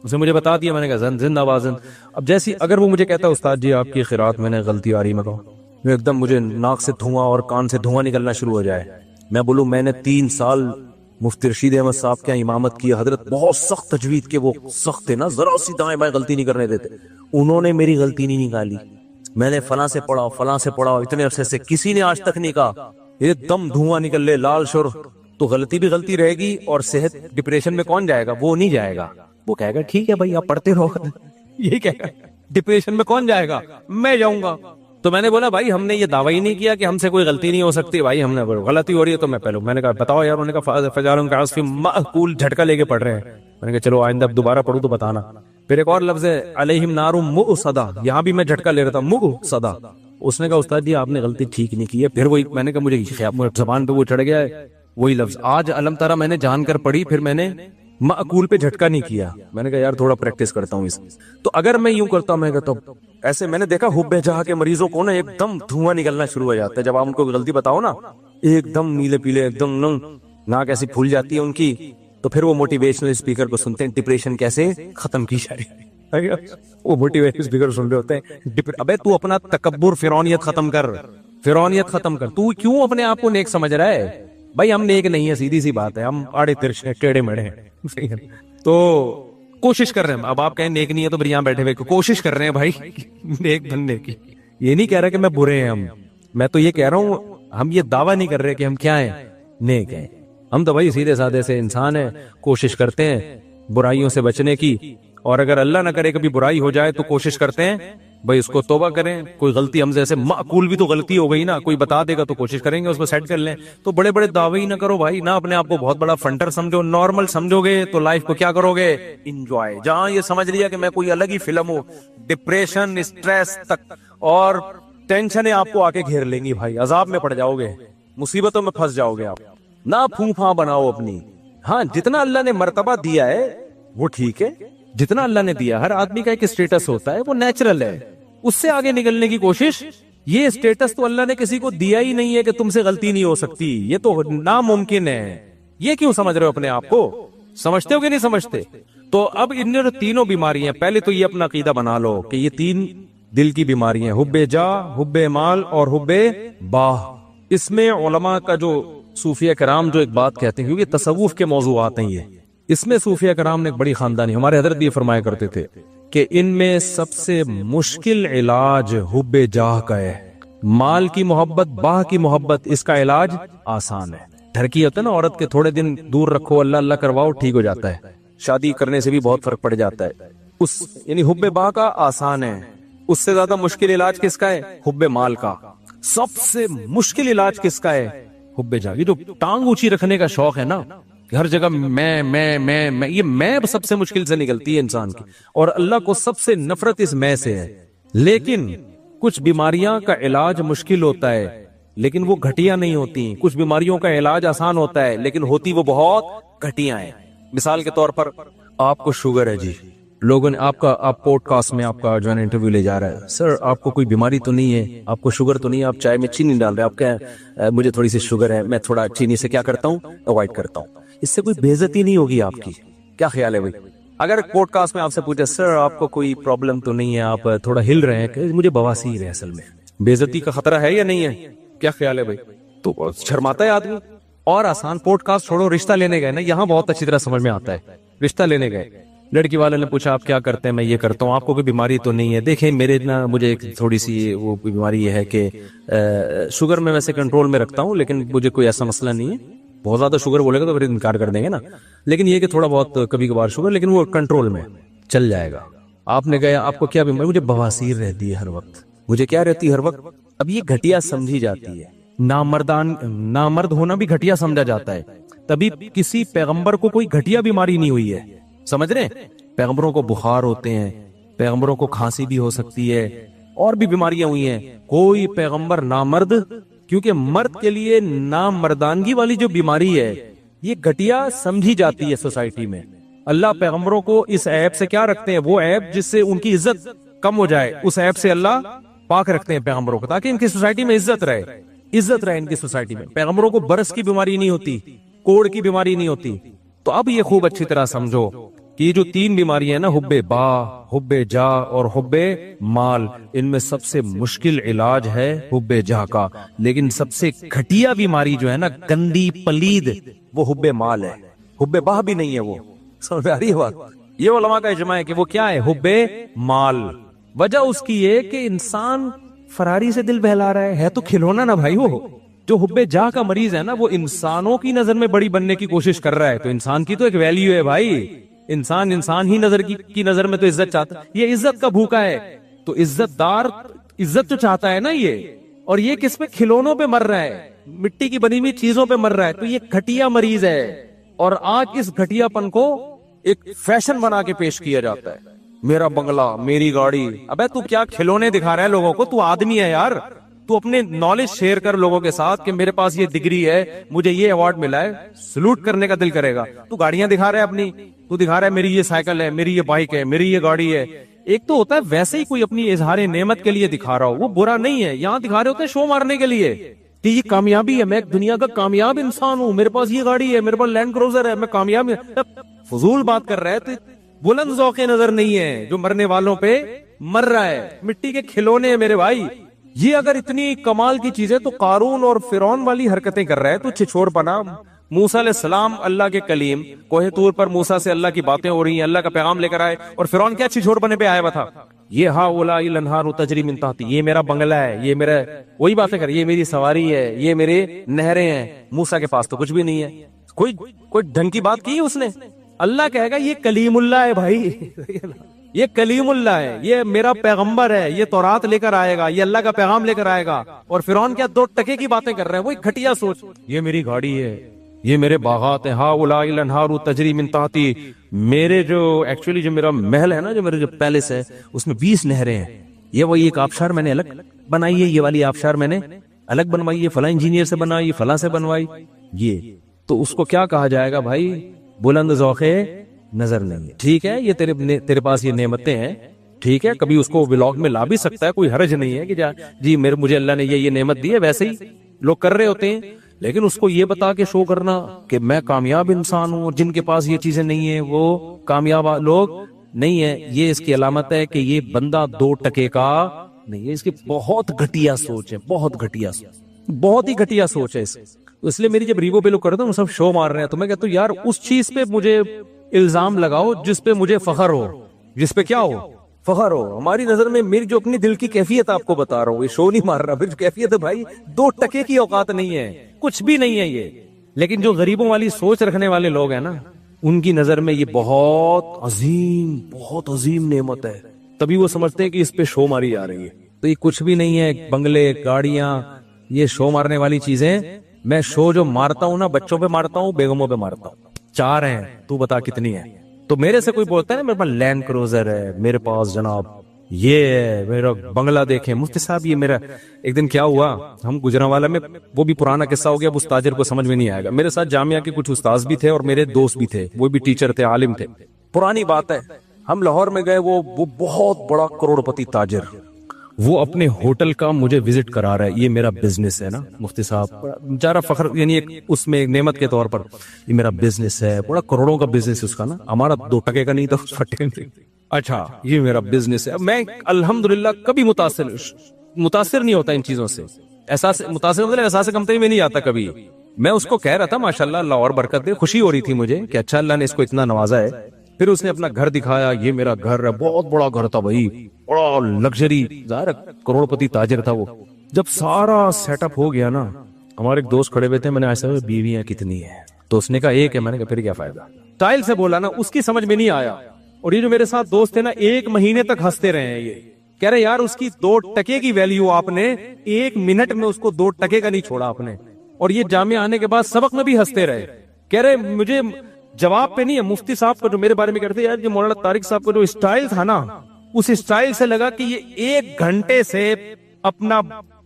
اسے مجھے بتا دیا, میں نے کہا زندہ بازن. اب جیسی اگر وہ مجھے کہتا استاد جی آپ کی قرات میں نے غلطی آ رہی, میں کہوں ایک دم مجھے ناک سے دھواں اور کان سے دھواں نکلنا شروع ہو جائے, میں بولوں میں نے 3 سال مفتی رشید احمد صاحب کے امامت کی, حضرت بہت سخت تجوید کے, وہ سخت تھے نا, ذرا سی دائیں بائیں غلطی نہیں کرنے دیتے. انہوں نے میری غلطی نہیں نکالی, میں نے فلاں سے پڑھا اتنے عرصے سے, کسی نے آج تک نہیں کہا ایک دم دھواں نکل لے لال شر. تو غلطی بھی غلطی رہے گی, اور صحت ڈپریشن میں کون جائے گا؟ وہ نہیں جائے گا, وہ کہے گا ٹھیک ہے بھائی آپ پڑھتے رہو. یہی کہے گا, ڈپریشن میں کون جائے گا؟ میں جاؤں گا. تو میں نے بولا بھائی ہم نے یہ دعویٰ ہی نہیں کیا کہ ہم سے کوئی غلطی نہیں ہو سکتی, بھائی ہم نے غلطی ہو رہی ہے تو میں نے کہا بتاؤ یار. انہوں نے کہا فجعلہم کعصف مأکول, جھٹکا لے کے پڑھ رہے ہیں. میں نے کہا چلو آئندہ دوبارہ پڑھوں تو بتانا. پھر ایک اور لفظ ہے علیہم نار مؤصدہ, یہاں بھی میں جھٹکا لے رہا تھا, مؤصدہ. اس نے کہا استاد جی آپ نے غلطی ٹھیک نہیں کی ہے. پھر وہی میں نے کہا مجھے زبان پہ وہ چڑھ گیا ہے وہی لفظ, آج علم ترا میں نے جان کر پڑھی, پھر میں نے مأکول پہ جھٹکا نہیں کیا. میں نے کہا یار تھوڑا پریکٹس کرتا ہوں اس. تو اگر میں یوں کرتا ہوں, میں کہتا ہوں ایسے, میں نے دیکھا حب جاہ کے مریضوں کو نا ایک دم دھواں نکلنا شروع ہو جاتا ہے جب آپ ان کو غلطی بتاؤ نا, ایک دم نیلے پیلے, ایک دم ناک ایسی پھول جاتی ہے ان کی. تو پھر وہ موٹیویشنل اسپیکر کو سنتے ہیں, ڈپریشن کیسے ختم کی جائے. وہ موٹیویشنل اسپیکر سن رہے ہوتے ہیں, ابے تو اپنا تکبر فرعونیت ختم کر, تو کیوں اپنے آپ کو نیک سمجھ رہا ہے؟ بھائی ہم نیک نہیں ہے, سیدھی سی بات ہے, ہم آڑے ترچے ٹیڑے میڑے ہیں. تو کوشش کر رہے ہیں, اب آپ کہیں نیک نہیں ہے تو پھر یہاں بیٹھے ہوئے کوشش کر رہے ہیں بھائی نیک بننے کی. یہ نہیں کہہ رہا کہ میں برے ہیں ہم, میں تو یہ کہہ رہا ہوں ہم یہ دعویٰ نہیں کر رہے کہ ہم کیا ہیں, نیک ہیں. ہم تو بھائی سیدھے سادے سے انسان ہیں, کوشش کرتے ہیں برائیوں سے بچنے کی, اور اگر اللہ نہ کرے کبھی برائی ہو جائے تو کوشش کرتے ہیں بھائی اس کو توبہ کریں. کوئی غلطی ہم جیسے معقول بھی تو غلطی ہو گئی نا, کوئی بتا دے گا تو کوشش کریں گے اس کو سیٹ کر لیں. تو بڑے بڑے دعوے ہی نہ کرو بھائی, نہ اپنے آپ کو بہت بڑا فنٹر سمجھو. نارمل سمجھو گے تو لائف کو کیا کرو گے؟ انجوائے. جہاں یہ سمجھ لیا کہ میں کوئی الگ ہی فلم ہوں, ڈپریشن, اسٹریس تک اور ٹینشنیں آپ کو آ کے گھیر لیں گی بھائی, عذاب میں پڑ جاؤ گے, مصیبتوں میں پھنس جاؤ گے آپ. نہ پھونپھاں بناؤ اپنی. ہاں جتنا اللہ نے مرتبہ دیا ہے وہ ٹھیک ہے, جتنا اللہ نے دیا, ہر آدمی کا ایک اسٹیٹس ہوتا ہے, وہ نیچرل ہے, اس سے آگے نکلنے کی کوشش. یہ اسٹیٹس تو اللہ نے کسی کو دیا ہی نہیں ہے کہ تم سے غلطی نہیں ہو سکتی, یہ تو ناممکن ہے. یہ کیوں سمجھ رہے ہو اپنے آپ کو؟ سمجھتے ہو کہ نہیں سمجھتے؟ تو اب ان تینوں بیماریاں, پہلے تو یہ اپنا عقیدہ بنا لو کہ یہ 3 دل کی بیماریاں, حب جاہ, حب مال اور حب باہ. اس میں علماء کا جو صوفیہ کرام جو ایک بات کہتے ہیں, کیونکہ تصوف کے موضوعات ہیں یہ, اس میں صوفیہ کرام نے ایک بڑی خاندانی, ہمارے حضرت بھی یہ فرمایا کرتے تھے کہ ان میں سب سے مشکل علاج حب جاہ کا ہے. مال کی محبت, باہ کی محبت, اس کا علاج آسان ہے. ڈھرکی ہوتا ہے نا عورت کے, تھوڑے دن دور رکھو, اللہ اللہ کرواؤ, ٹھیک ہو جاتا ہے. شادی کرنے سے بھی بہت فرق پڑ جاتا ہے. اس یعنی حب باہ کا آسان ہے. اس سے زیادہ مشکل علاج کس کا ہے؟ حب مال کا. سب سے مشکل علاج کس کا ہے؟ حب جاہ. یہ جو ٹانگ اونچی رکھنے کا شوق ہے نا, ہر جگہ میں, یہ میں سب سے مشکل سے نکلتی ہے انسان کی, اور اللہ کو سب سے نفرت اس میں سے ہے. لیکن کچھ بیماریاں کا علاج مشکل ہوتا ہے, لیکن وہ گھٹیا نہیں ہوتی. کچھ بیماریوں کا علاج آسان ہوتا ہے لیکن ہوتی وہ بہت گھٹیا ہیں. مثال کے طور پر آپ کو شوگر ہے جی, لوگوں نے آپ پوڈ کاسٹ میں آپ کا جو ہے نا انٹرویو لے جا رہا ہے, سر آپ کو کوئی بیماری تو نہیں ہے, آپ کو شوگر تو نہیں ہے, آپ چائے میں چینی ڈال رہے ہیں, آپ کیا مجھے تھوڑی سی شوگر ہے, میں تھوڑا چینی سے کیا کرتا ہوں, اوائڈ کرتا ہوں. اس سے کوئی بے عزتی نہیں ہوگی آپ کی. کیا خیال ہے بھائی؟ اگر پوڈ کاسٹ میں آپ سے پوچھے سر آپ کو کوئی پرابلم تو نہیں ہے, آپ تھوڑا ہل رہے ہیں, کہ مجھے بواسیر ہے, اصل میں بے عزتی کا خطرہ ہے یا نہیں ہے؟ کیا خیال ہے بھائی؟ تو شرماتا ہے آدمی. اور آسان پوڈ کاسٹ چھوڑو, رشتہ لینے گئے نا, یہاں بہت اچھی طرح سمجھ میں آتا ہے. رشتہ لینے گئے, لڑکی والے نے پوچھا آپ کیا کرتے ہیں, میں یہ کرتا ہوں, آپ کو کوئی بیماری تو نہیں ہے, دیکھیں میرے نا مجھے ایک تھوڑی سی وہ بیماری یہ ہے کہ شوگر میں ویسے کنٹرول میں رکھتا ہوں لیکن مجھے کوئی ایسا مسئلہ نہیں ہے. بہت زیادہ شوگر بولے گا تو پھر انکار کر دیں گے نا, لیکن یہ کہ تھوڑا بہت کبھی کبھار شوگر, لیکن وہ کنٹرول میں چل جائے گا. آپ نے کہا آپ کو کیا بیماری, مجھے بواسیر رہتی ہے ہر وقت, مجھے کیا رہتی ہے ہر وقت. اب یہ گھٹیا سمجھی جاتی ہے, نامرد ہونا بھی گھٹیا سمجھا جاتا ہے. تبھی کسی پیغمبر کو کوئی گھٹیا بیماری نہیں ہوئی ہے, سمجھ رہے ہیں؟ پیغمبروں کو بخار ہوتے ہیں, پیغمبروں کو کھانسی بھی ہو سکتی ہے, اور بھی بیماریاں ہوئی ہیں. کوئی پیغمبر نامرد, کیونکہ مرد کے لیے نامردانگی والی جو بیماری ہے یہ گھٹیا سمجھی جاتی ہے سوسائٹی میں. اللہ پیغمبروں کو اس عیب سے کیا رکھتے ہیں, وہ عیب جس سے ان کی عزت کم ہو جائے, اس عیب سے اللہ پاک رکھتے ہیں پیغمبروں کو, تاکہ ان کی سوسائٹی میں عزت رہے ان کی سوسائٹی میں. پیغمبروں کو برس کی بیماری نہیں ہوتی, کوڑ کی بیماری نہیں ہوتی. تو اب یہ خوب اچھی طرح سمجھو کہ یہ جو 3 بیماریاں ہیں نا, حب با, حب جا اور حب مال, ان میں سب سے مشکل علاج ہے حب جا کا. لیکن سب سے گھٹیا بیماری جو ہے نا, گندی پلید, وہ حب مال ہے. حب با بھی نہیں ہے وہ. سمجھ میں آ رہی ہے بات؟ یہ علماء کا اجماع ہے کہ وہ کیا ہے, حب مال. وجہ اس کی ہے کہ انسان فراری سے دل بہلا رہا ہے تو کھلونا نا بھائی. وہ جو حب جا کا مریض ہے نا, وہ انسانوں کی نظر میں بڑی بننے کی کوشش کر رہا ہے. تو انسان کی تو ایک ویلیو ہے بھائی, انسان ہی نظر کی نظر میں تو عزت چاہتا ہے. یہ عزت کا بھوکا ہے, تو عزت دار عزت تو چاہتا ہے نا یہ. اور یہ کس پہ, کھلونوں پہ مر رہا ہے, مٹی کی بنی ہوئی چیزوں پہ مر رہا ہے. تو یہ گھٹیا مریض ہے, اور آج اس گھٹیا پن کو ایک فیشن بنا کے پیش کیا جاتا ہے. میرا بنگلہ, میری گاڑی. ابے تو کیا کھلونے دکھا رہا ہے لوگوں کو؟ تو آدمی ہے یار, تو اپنے نالج شیئر کر لوگوں کے ساتھ کہ میرے پاس یہ ڈگری ہے, مجھے یہ ایوارڈ ملا ہے, سلوٹ کرنے کا دل کرے گا. تو گاڑیاں دکھا رہا ہے اپنی, تو دکھا رہا ہے میری یہ سائیکل ہے, میری یہ بائک ہے, میری یہ گاڑی ہے. ایک تو ہوتا ہے ویسے ہی کوئی اپنی اظہار نعمت کے لیے دکھا رہا ہو, وہ برا نہیں ہے. یہاں دکھا رہے ہوتے ہیں شو مارنے کے لیے کہ یہ کامیابی ہے, میں ایک دنیا کا کامیاب انسان ہوں, میرے پاس یہ گاڑی ہے, میرے پاس لینڈ کروزر ہے, میں کامیاب. فضول بات کر رہا ہے. تو بلند ذوق نظر نہیں ہے جو مرنے والوں پہ مر رہا ہے. مٹی کے کھلونے میرے بھائی. یہ اگر اتنی کمال کی چیزیں تو قارون اور فرعون والی حرکتیں کر رہا ہے, تو چھچھوڑ پنا. موسیٰ علیہ السلام اللہ کے کلیم, کوہ طور پر موسیٰ سے اللہ کی باتیں ہو رہی ہیں, اللہ کا پیغام لے کر آئے, اور فرعون کیا چھچھوڑ پنے پہ آیا ہوا تھا, یہ ہا اولائی الانہار تجری من تحتی, یہ میرا بنگلہ ہے, یہ میرا, وہی باتیں کر, یہ میری سواری ہے, یہ میرے نہریں ہیں. موسیٰ کے پاس تو کچھ بھی نہیں ہے. کوئی ڈھنگ کی بات کی اس نے؟ اللہ کہے گا یہ کلیم اللہ ہے بھائی, یہ کلیم اللہ ہے, یہ میرا پیغمبر ہے, یہ تورات لے کر آئے گا, یہ اللہ کا پیغام لے کر آئے گا. اور فرعون کیا 2 ٹکے کی باتیں کر رہے ہیں, وہی گھٹیا سوچ. یہ میری گاڑی ہے, یہ میرے باغات ہیں, ہا اولائی الانہار تجری من تحتی, میرے جو ایکچولی جو میرا محل ہے نا, جو میرے جو پیلس ہے, اس میں 20 نہریں ہیں. یہ وہی ایک آبشار میں نے الگ بنائی ہے, یہ والی آبشار میں نے الگ بنوائی ہے, فلاں انجینئر سے بنائی, فلاں سے بنوائی. یہ تو اس کو کیا کہا جائے گا بھائی؟ بلند ذوق نظر نہیں ہے. ٹھیک ہے, یہ تیرے پاس یہ نعمتیں ہیں, ٹھیک ہے, کبھی اس کو ولاگ میں لا بھی سکتا ہے, کوئی حرج نہیں ہے کہ جی مجھے اللہ نے یہ نعمت دی ہے. ویسے ہی لوگ کر رہے ہوتے ہیں, لیکن اس کو یہ بتا کے شو کرنا کہ میں کامیاب انسان ہوں, اور جن کے پاس یہ چیزیں نہیں ہیں وہ کامیاب لوگ نہیں ہیں. یہ اس کی علامت ہے کہ یہ بندہ 2 ٹکے کا نہیں ہے. اس کی بہت گھٹیا سوچ ہے, بہت گھٹیا سوچ, بہت ہی گھٹیا سوچ ہے. اس لیے میری جب ریوو پہ لوگ کرتے ہیں سب شو مار رہے ہیں, تو میں کہتا ہوں یار اس چیز پہ مجھے الزام لگاؤ جس پہ مجھے فخر ہو, جس پہ کیا ہو, فخر ہو. ہماری نظر میں میری جو اپنی دل کی کیفیت آپ کو بتا رہا ہوں, یہ شو نہیں مار رہا, پھر کیفیت ہے بھائی 2 ٹکے کی اوقات نہیں ہے, کچھ بھی نہیں ہے یہ. لیکن جو غریبوں والی سوچ رکھنے والے لوگ ہیں نا, ان کی نظر میں یہ بہت عظیم نعمت ہے, تبھی وہ سمجھتے ہیں کہ اس پہ شو ماری جا رہی ہے. تو یہ کچھ بھی نہیں ہے. بنگلے, گاڑیاں, یہ شو مارنے والی چیزیں. میں شو جو مارتا ہوں نا, بچوں پہ مارتا ہوں, بیگموں پہ مارتا ہوں. 4 ہیں, تو بتا کتنی ہے. تو میرے سے کوئی بولتا ہے نا میرے پاس لینڈ کروزر ہے, میرے پاس جناب یہ میرا بنگلہ دیکھیں مفتی صاحب. یہ میرا ایک دن کیا ہوا, ہم گجرانوالہ میں, وہ بھی پرانا قصہ ہو گیا, اب اس تاجر کو سمجھ میں نہیں آئے گا. میرے ساتھ جامعہ کے کچھ استاذ بھی تھے اور میرے دوست بھی تھے, وہ بھی ٹیچر تھے, عالم تھے. پرانی بات ہے, ہم لاہور میں گئے, وہ بہت بڑا کروڑپتی تاجر, وہ اپنے ہوٹل کا مجھے وزٹ کرا رہا ہے. یہ میرا بزنس ہے نا مفتی صاحب, جارا فخر, یعنی اس میں ایک نعمت کے طور پر, یہ میرا بزنس ہے, بڑا کروڑوں کا بزنس ہے اس کا نا, ہمارا 2 ٹکے کا نہیں تھا, اس کا اچھا یہ میرا بزنس ہے. میں الحمدللہ کبھی متاثر نہیں ہوتا ان چیزوں سے, احساس کمتری میں نہیں آتا کبھی. میں اس کو کہہ رہا تھا ماشاءاللہ اللہ اور برکت دے, خوشی ہو رہی تھی مجھے کہ اچھا اللہ نے اس کو اتنا نوازا ہے. پھر اس نے اپنا گھر دکھایا, یہ میرا گھر ہے, بہت بڑا گھر تھا بھائی, بڑا لگژری, ظاہر کروڑپتی تاجر تھا وہ. جب سارا سیٹ اپ ہو گیا نا, ہمارے ایک دوست کھڑے ہوئے تھے, میں نے ایسا بیویاں کتنی ہیں, تو اس نے کہا ایک ہے. میں نے کہا پھر کیا فائدہ, اسٹائل سے بولا نا, اس کی سمجھ میں نہیں آیا. اور یہ جو میرے ساتھ دوست تھے نا, 1 مہینے تک ہنستے رہے ہیں. یہ کہہ رہے یار اس کی 2 ٹکے کی ویلیو آپ نے 1 منٹ میں اس کو 2 ٹکے کا نہیں چھوڑا آپ نے. اور یہ جامعہ آنے کے بعد سبق میں بھی ہنستے رہے. کہہ رہے مجھے جواب پہ نہیں ہے, مفتی صاحب کا جو میرے بارے میں کہتے یار, یہ مولانا طارق صاحب کا جو اسٹائل تھا نا, اس اسٹائل سے لگا کہ یہ 1 گھنٹے سے اپنا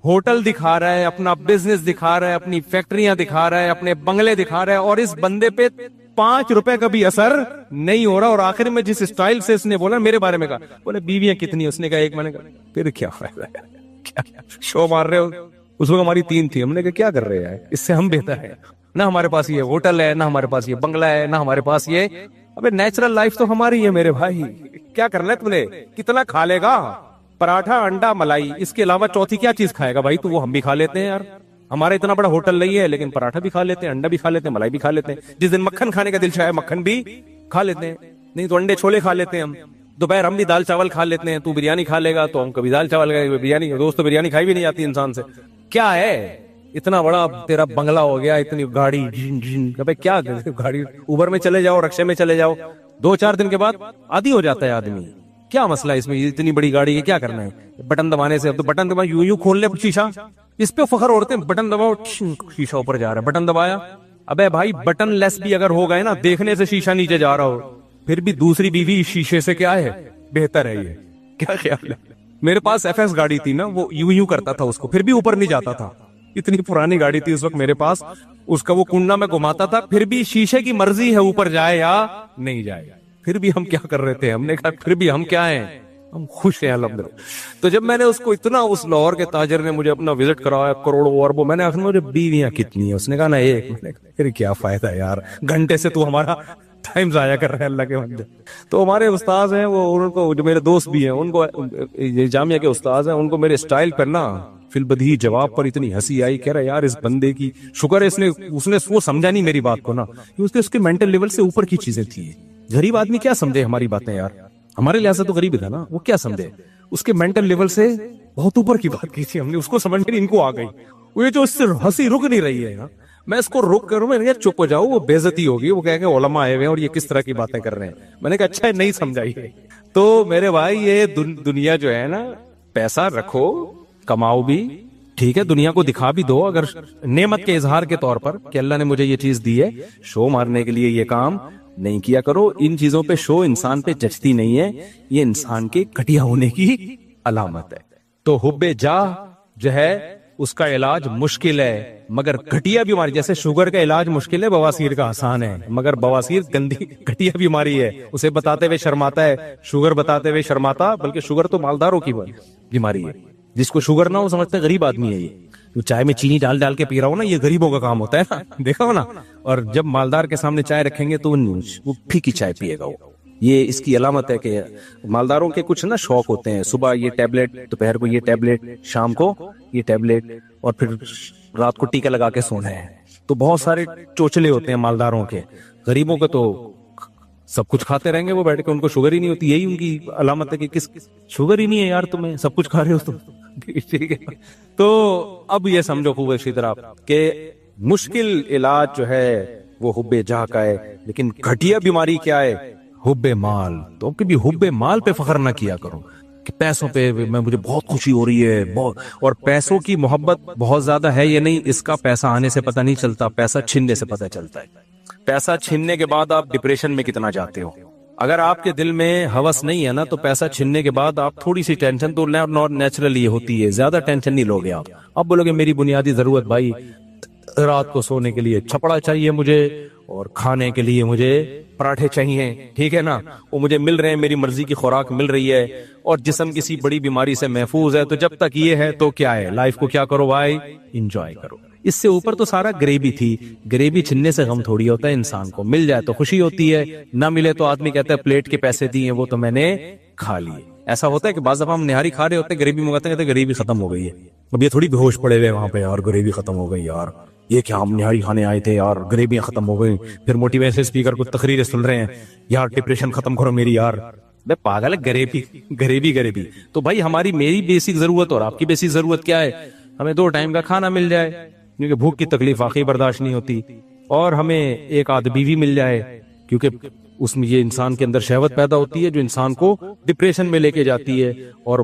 ہوٹل دکھا رہا ہے, اپنا بزنس دکھا رہا ہے, اپنی فیکٹریاں دکھا رہا ہے, اپنے بنگلے دکھا رہا ہے, اور اس بندے پہ 5 روپے کا بھی اثر نہیں ہو رہا. اور آخر میں جس اسٹائل سے اس نے بولا میرے بارے میں, کہا بولے بیویاں کتنی, اس نے کہا 1. میں نے کہا پھر کیا فائدہ ہے, کیا شو مار رہے ہو. اس وقت ہماری 3 تھی, ہم نے کہا کیا کر رہے ہیں, اس سے ہم بہتر ہے. نہ ہمارے پاس یہ ہوٹل ہے, نہ ہمارے پاس یہ بنگلہ ہے, نہ ہمارے پاس یہ, ابے نیچرل لائف تو ہماری ہے میرے بھائی. کیا کرنا ہے تم نے, کتنا کھا لے گا, پراٹھا انڈا ملائی, اس کے علاوہ چوتھی کیا چیز کھائے گا بھائی. تو وہ ہم بھی کھا لیتے ہیں یار, ہمارا اتنا بڑا ہوٹل نہیں ہے, لیکن پراٹھا بھی کھا لیتے ہیں, انڈا بھی کھا لیتے ہیں, ملائی بھی کھا لیتے ہیں. جس دن مکھن کھانے کا دل چاہے مکھن بھی کھا لیتے ہیں, نہیں تو انڈے چھولے کھا لیتے ہیں. ہم دوپہر ہم بھی دال چاول کھا لیتے ہیں. تو بریانی کھا لے گا تو ہم کبھی دال چاول کھائیں, بریانی دوست تو بریانی کھائی بھی نہیں جاتی انسان سے. کیا ہے اتنا بڑا تیرا بنگلہ ہو گیا, اتنی گاڑی, کیا گاڑی, اوبر میں چلے جاؤ, رکشے میں چلے جاؤ, 2-4 دن کے بعد عادی ہو جاتا ہے آدمی. کیا مسئلہ ہے اس میں, اتنی بڑی گاڑی ہے, کیا کرنا ہے بٹن دبانے سے. اب تو بٹن دبا, یوں کھول لے شیشہ, اس پہ فخر ہوتے ہیں, بٹن دباؤ شیشہ اوپر جا رہا ہے, بٹن دبایا. ابے بھائی بٹن لیس بھی اگر ہو گئے نا, دیکھنے سے شیشہ نیچے جا رہا ہو, پھر بھی دوسری بیوی شیشے سے کیا ہے, بہتر ہے. یہ کیا خیال ہے. میرے پاس FS گاڑی تھی نا, وہ یوں کرتا تھا اس کو, پھر بھی اوپر نہیں جاتا تھا. اتنی پرانی گاڑی تھی اس وقت میرے پاس, اس کا وہ کنڈا میں گھماتا تھا, پھر بھی شیشے کی مرضی ہے اوپر جائے یا نہیں جائے. پھر بھی ہم کیا کر رہے تھے, ہم نے کہا پھر بھی ہم کیا ہیں, ہم خوش ہیں الحمدللہ. تو جب میں نے اس کو اتنا, اس لاہور کے تاجر نے مجھے اپنا وزٹ کرایا, کروڑوں اربوں, میں نے آخر مجھے بیویاں کتنی ہیں, اس نے کہا نا 1. میں نے کہا پھر کیا فائدہ یار, گھنٹے سے تو ہمارا ٹائم ضائع کر رہے ہیں اللہ کے بندے. تو ہمارے استاذ ہیں وہ, ان کو جو میرے دوست بھی ہیں, ان کو یہ جامعہ کے استاذ ہیں, ان کو میرے سٹائل پر نا فی البدیہی جواب پر اتنی ہنسی آئی. کہہ رہا یار اس بندے کی شکر ہے, اس نے وہ سمجھا نہیں میری بات کو نا, اس کے مینٹل لیول سے اوپر کی چیزیں تھی. غریب آدمی کیا سمجھے ہماری باتیں یار, ہمارے لحاظ سے تو غریب تھا نا, وہ کیا سمجھے, اس کے مینٹل لیول سے بہت اوپر کی بات کی تھی ہم نے, اس کو سمجھ میں ان کو آ گئی. وہ یہ جو اس سے ہنسی رک نہیں رہی ہے نا, میں اس کو روک کروں, میں نے کہا چپ ہو جاؤ, وہ بے عزتی ہوگی, وہ کہہ کہ علماء آئے ہوئے ہیں اور یہ کس طرح کی باتیں کر رہے ہیں. میں نے کہا اچھا نہیں سمجھائیے. تو میرے بھائی یہ دنیا جو ہے نا, پیسہ رکھو, کماؤ بھی ٹھیک ہے, دنیا کو دکھا بھی دو اگر نعمت کے اظہار کے طور پر کہ اللہ نے مجھے یہ چیز دی ہے. شو مارنے کے لیے یہ کام نہیں کیا کرو. ان چیزوں پہ شو انسان پہ جچتی نہیں ہے, یہ انسان کے گھٹیا ہونے کی علامت ہے. تو حب جاہ جو ہے اس کا علاج مشکل ہے, مگر گھٹیا بیماری, جیسے شوگر کا علاج مشکل ہے, بواسیر کا آسان ہے. مگر بواسیر گندی گھٹیا بیماری ہے, اسے بتاتے ہوئے شرماتا ہے, شوگر بتاتے ہوئے شرماتا. بلکہ شوگر تو مالداروں کی بیماری ہے, جس کو شوگر نہ ہو سمجھتے غریب آدمی ہے. یہ تو چائے میں چینی ڈال ڈال کے پی رہا ہو نا, یہ غریبوں کا کام ہوتا ہے نا, دیکھا ہو نا. اور جب مالدار کے سامنے چائے رکھیں گے تو وہ پھیکی چائے پیے گا. وہ یہ اس کی علامت ہے کہ مالداروں کے کچھ نا شوق ہوتے ہیں, صبح یہ ٹیبلٹ, دوپہر کو یہ ٹیبلٹ, شام کو یہ ٹیبلٹ, اور پھر رات کو ٹیکا لگا کے سونا ہے. تو بہت سارے چوچلے ہوتے ہیں مالداروں کے. غریبوں کے تو سب کچھ کھاتے رہیں گے وہ بیٹھ کے, ان کو شوگر ہی نہیں ہوتی. یہی ان کی علامت ہے کہ کس شوگر ہی نہیں ہے یار تمہیں, سب کچھ کھا رہے ہو تم. ٹھیک ہے, تو اب یہ سمجھو خوب اچھی طرح کہ مشکل علاج جو ہے وہ حب جاہ کا ہے, لیکن گھٹیا بیماری کیا ہے, حب مال. تو کبھی حب مال پہ فخر نہ کیا کرو کہ پیسوں پہ مجھے بہت خوشی ہو رہی ہے بہت, اور پیسوں کی محبت بہت زیادہ ہے یا نہیں, اس کا پیسہ آنے سے پتہ نہیں چلتا, پیسہ چھننے سے پتہ چلتا ہے. پیسہ چھننے کے بعد آپ ڈپریشن میں کتنا جاتے ہو, اگر آپ کے دل میں ہوس نہیں ہے نا تو پیسہ چھننے کے بعد آپ تھوڑی سی ٹینشن تو نیچرلی یہ ہوتی ہے, زیادہ ٹینشن نہیں لوگے آپ بولو گے میری بنیادی ضرورت بھائی رات کو سونے کے لیے چھپڑا چاہیے مجھے, اور کھانے کے لیے مجھے پراٹھے چاہیے, ٹھیک ہے نا, وہ مجھے مل رہے ہیں, میری مرضی کی خوراک مل رہی ہے, اور جسم کسی بڑی بیماری سے محفوظ ہے, تو جب تک یہ ہے تو کیا ہے, لائف کو کیا کرو بھائی, انجوائے کرو. اس سے اوپر تو سارا غریبی تھی. غریبی چھننے سے غم تھوڑی ہوتا ہے, انسان کو مل جائے تو خوشی ہوتی ہے, نہ ملے تو آدمی کہتا ہے پلیٹ کے پیسے دیے وہ تو میں نے کھا لیے. ایسا ہوتا ہے کہ بعض دفعہ ہم نہاری کھا رہے ہوتے ہیں, غریبی منگاتے ہیں, کہتے ہیں غریبی ختم ہو گئی ہے. اب یہ تھوڑی بے ہوش پڑے ہوئے وہاں پہ, یار غریبی ختم ہو گئی یار, یہ کیا ہم نہاری کھانے آئے تھے یار, غریبیاں ختم ہو گئی. پھر موٹیویشن اسپیکر کو تقریریں سن رہے ہیں, یار ڈپریشن ختم کرو میری یار. بے پاگل ہے, غریبی. تو بھائی ہماری میری بیسک ضرورت اور آپ کی بیسک ضرورت کیا ہے, ہمیں 2 ٹائم کا کھانا مل جائے, کیونکہ بھوک کی تکلیف واقعی برداشت نہیں ہوتی, اور ہمیں ایک آدھ بیوی مل جائے, کیونکہ اس میں یہ انسان کے اندر شہوت پیدا ہوتی ہے جو انسان کو ڈپریشن میں لے کے جاتی ہے. اور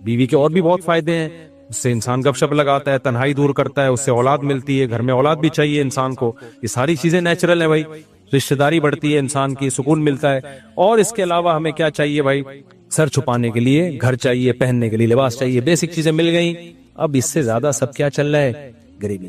بیوی کے اور بھی بہت فائدے ہیں, اس سے انسان گپ شپ لگاتا ہے, تنہائی دور کرتا ہے, اس سے اولاد ملتی ہے, گھر میں اولاد بھی چاہیے انسان کو. یہ ساری چیزیں نیچرل ہیں بھائی, رشتہ داری بڑھتی ہے, انسان کی سکون ملتا ہے. اور اس کے علاوہ ہمیں کیا چاہیے بھائی, سر چھپانے کے لیے گھر چاہیے, پہننے کے لیے لباس چاہیے, بیسک چیزیں مل گئیں. اب اس سے زیادہ سب کیا چل رہا ہے, غریبی.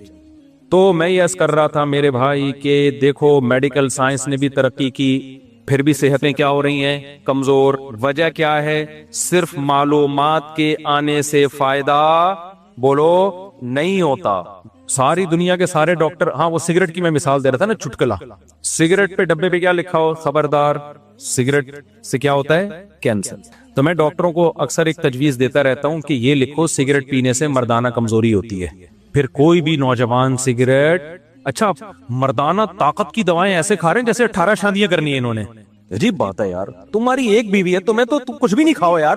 تو میں یہ عرض کر رہا تھا میرے بھائی کہ دیکھو میڈیکل سائنس نے بھی ترقی کی, پھر بھی صحتیں کیا ہو رہی ہیں, کمزور. وجہ کیا ہے, صرف معلومات کے آنے سے فائدہ بولو نہیں ہوتا. ساری دنیا کے سارے ڈاکٹر, ہاں وہ سگریٹ کی میں مثال دے رہا تھا نا, چٹکلا. سگریٹ پہ ڈبے پہ کیا لکھا ہو, خبردار سگریٹ سے کیا ہوتا ہے, کینسر. تو میں ڈاکٹروں کو اکثر ایک تجویز دیتا رہتا ہوں کہ یہ لکھو سگریٹ پینے سے مردانہ کمزوری ہوتی ہے. پھر کوئی بھی نوجوان سگریٹ, اچھا مردانہ طاقت کی دوائیں ایسے کھا رہے ہیں جیسے 18 شادیاں کرنی ہیں انہوں نے. عجیب بات ہے یار, تمہاری ایک بیوی ہے, تمہیں تو کچھ بھی نہیں کھاؤ یار,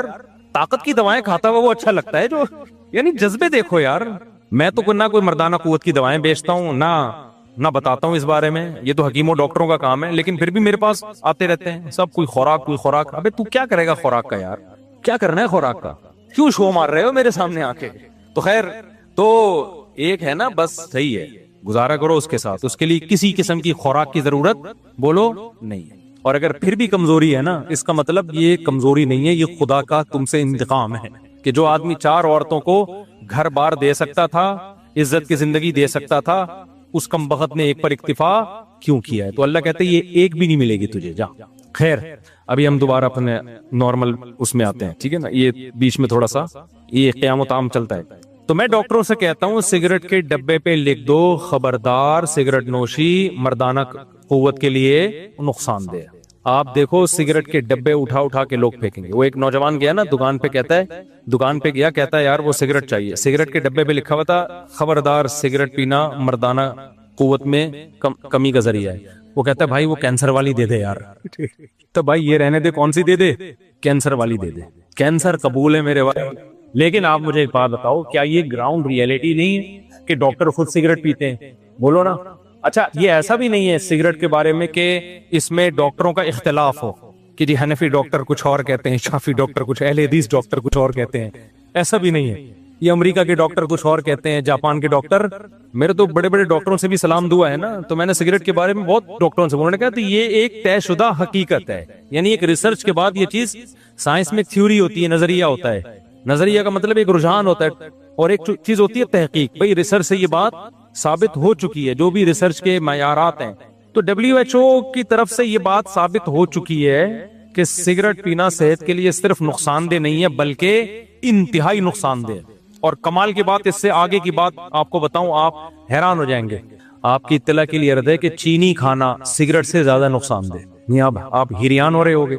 طاقت کی دوائیں کھاتا ہوا وہ اچھا لگتا ہے جو, یعنی جذبے دیکھو یار. میں تو نہ کوئی مردانہ قوت کی دوائیں بیچتا ہوں, نہ بتاتا ہوں اس بارے میں, یہ تو حکیموں ڈاکٹروں کا کام ہے, لیکن پھر بھی میرے پاس آتے رہتے ہیں سب, کوئی خوراک. ابے تو کیا کرے گا خوراک کا یار, کیا کرنا ہے خوراک کا, کیوں شو مار رہے ہو میرے سامنے آ کے. تو خیر, تو ایک ہے نا, بس صحیح ہے, گزارا کرو اس کے ساتھ, اس کے لیے کسی قسم کی خوراک کی ضرورت بولو نہیں. اور اگر پھر بھی کمزوری ہے نا, اس کا مطلب یہ کمزوری نہیں ہے, یہ خدا کا تم سے انتقام ہے کہ جو آدمی 4 عورتوں کو گھر بار دے سکتا تھا, عزت کی زندگی دے سکتا تھا, اس کمبخت نے ایک پر اکتفا کیوں کیا ہے. تو اللہ کہتے ہیں یہ ایک بھی نہیں ملے گی تجھے, جا. خیر, ابھی ہم دوبارہ اپنے نارمل اس میں آتے ہیں, ٹھیک ہے نا, یہ بیچ میں تھوڑا سا یہ قیام و طعام چلتا ہے. تو میں ڈاکٹروں سے کہتا ہوں سگریٹ کے ڈبے پہ لکھ دو, خبردار سگریٹ نوشی مردانہ قوت کے لیے نقصان دہ. آپ دیکھو سگریٹ کے ڈبے اٹھا کے لوگ پھینکیں گے. وہ ایک نوجوان گیا نا دکان پہ, کہتا ہے یار وہ سگریٹ چاہیے, سگریٹ کے ڈبے پہ لکھا ہوا تھا خبردار سگریٹ پینا مردانہ قوت میں کمی کا ذریعہ ہے. وہ کہتا ہے بھائی وہ کینسر والی دے دے یار. تو بھائی یہ رہنے دے, کون سی دے دے, کینسر والی دے دے. کینسر قبول ہے میرے بھائی, لیکن آپ مجھے ایک بات بتاؤ, کیا یہ گراؤنڈ ریئلٹی نہیں ہے کہ ڈاکٹر خود سگریٹ پیتے ہیں, بولو نا. اچھا یہ ایسا بھی نہیں ہے سگریٹ کے بارے میں کہ اس میں ڈاکٹروں کا اختلاف ہو کہ جی حنفی ڈاکٹر کچھ اور کہتے ہیں, شافی ڈاکٹر کچھ, اہل حدیث ڈاکٹر کچھ اور کہتے ہیں, ایسا بھی نہیں ہے. یہ امریکہ کے ڈاکٹر کچھ اور کہتے ہیں, جاپان کے ڈاکٹر, میرے تو بڑے بڑے ڈاکٹروں سے بھی سلام دعا ہے نا, تو میں نے سگریٹ کے بارے میں بہت ڈاکٹروں سے, انہوں نے کہا تو یہ ایک طے شدہ حقیقت ہے, یعنی ایک ریسرچ کے بعد یہ چیز, سائنس میں تھیوری ہوتی ہے, نظریہ ہوتا ہے, نظریہ کا مطلب ایک رجحان ہوتا ہے, اور ایک چیز ہوتی ہے تحقیق. بھئی ریسرچ سے یہ بات ثابت ہو چکی ہے, جو بھی ریسرچ کے معیارات ہیں, تو WHO کی طرف سے یہ بات ثابت ہو چکی ہے کہ سگریٹ پینا صحت کے لیے صرف نقصان دہ نہیں ہے بلکہ انتہائی نقصان دہ. اور کمال کی بات, اس سے آگے کی بات آپ کو بتاؤں, آپ حیران ہو جائیں گے. آپ کی اطلاع کے لیے عرض ہے کہ چینی کھانا سگریٹ سے زیادہ نقصان دہ. نہیں آپ حیران ہو رہے ہوگے,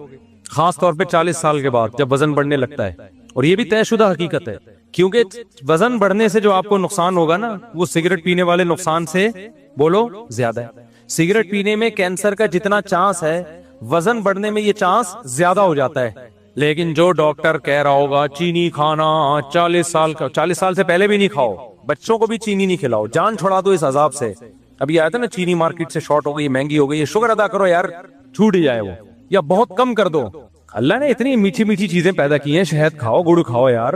خاص طور پہ 40 سال کے بعد جب وزن بڑھنے لگتا ہے. اور یہ بھی طے شدہ حقیقت ہے, کیونکہ وزن بڑھنے سے جو آپ کو نقصان ہوگا نا, وہ سگریٹ پینے والے نقصان سے بولو زیادہ ہے. سگریٹ پینے میں کینسر کا جتنا چانس ہے, وزن بڑھنے میں یہ چانس زیادہ ہو جاتا ہے. لیکن جو ڈاکٹر کہہ رہا ہوگا چینی کھانا 40 سال سے پہلے بھی نہیں کھاؤ, بچوں کو بھی چینی نہیں کھلاؤ, جان چھڑا دو اس عذاب سے. ابھی آیا تھا نا چینی مارکیٹ سے شارٹ ہو گئی, مہنگی ہو گئی, شکر ادا کرو یار چھوٹ ہی جائے وہ, یا بہت کم کر دو. اللہ نے اتنی میٹھی میٹھی چیزیں پیدا کی ہیں, شہد کھاؤ, گڑ کھاؤ یار,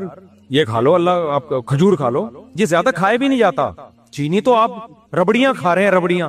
یہ کھا لو, اللہ آپ کھجور کھا لو, یہ زیادہ کھائے بھی نہیں جاتا. چینی تو آپ ربڑیاں کھا رہے ہیں, ربڑیاں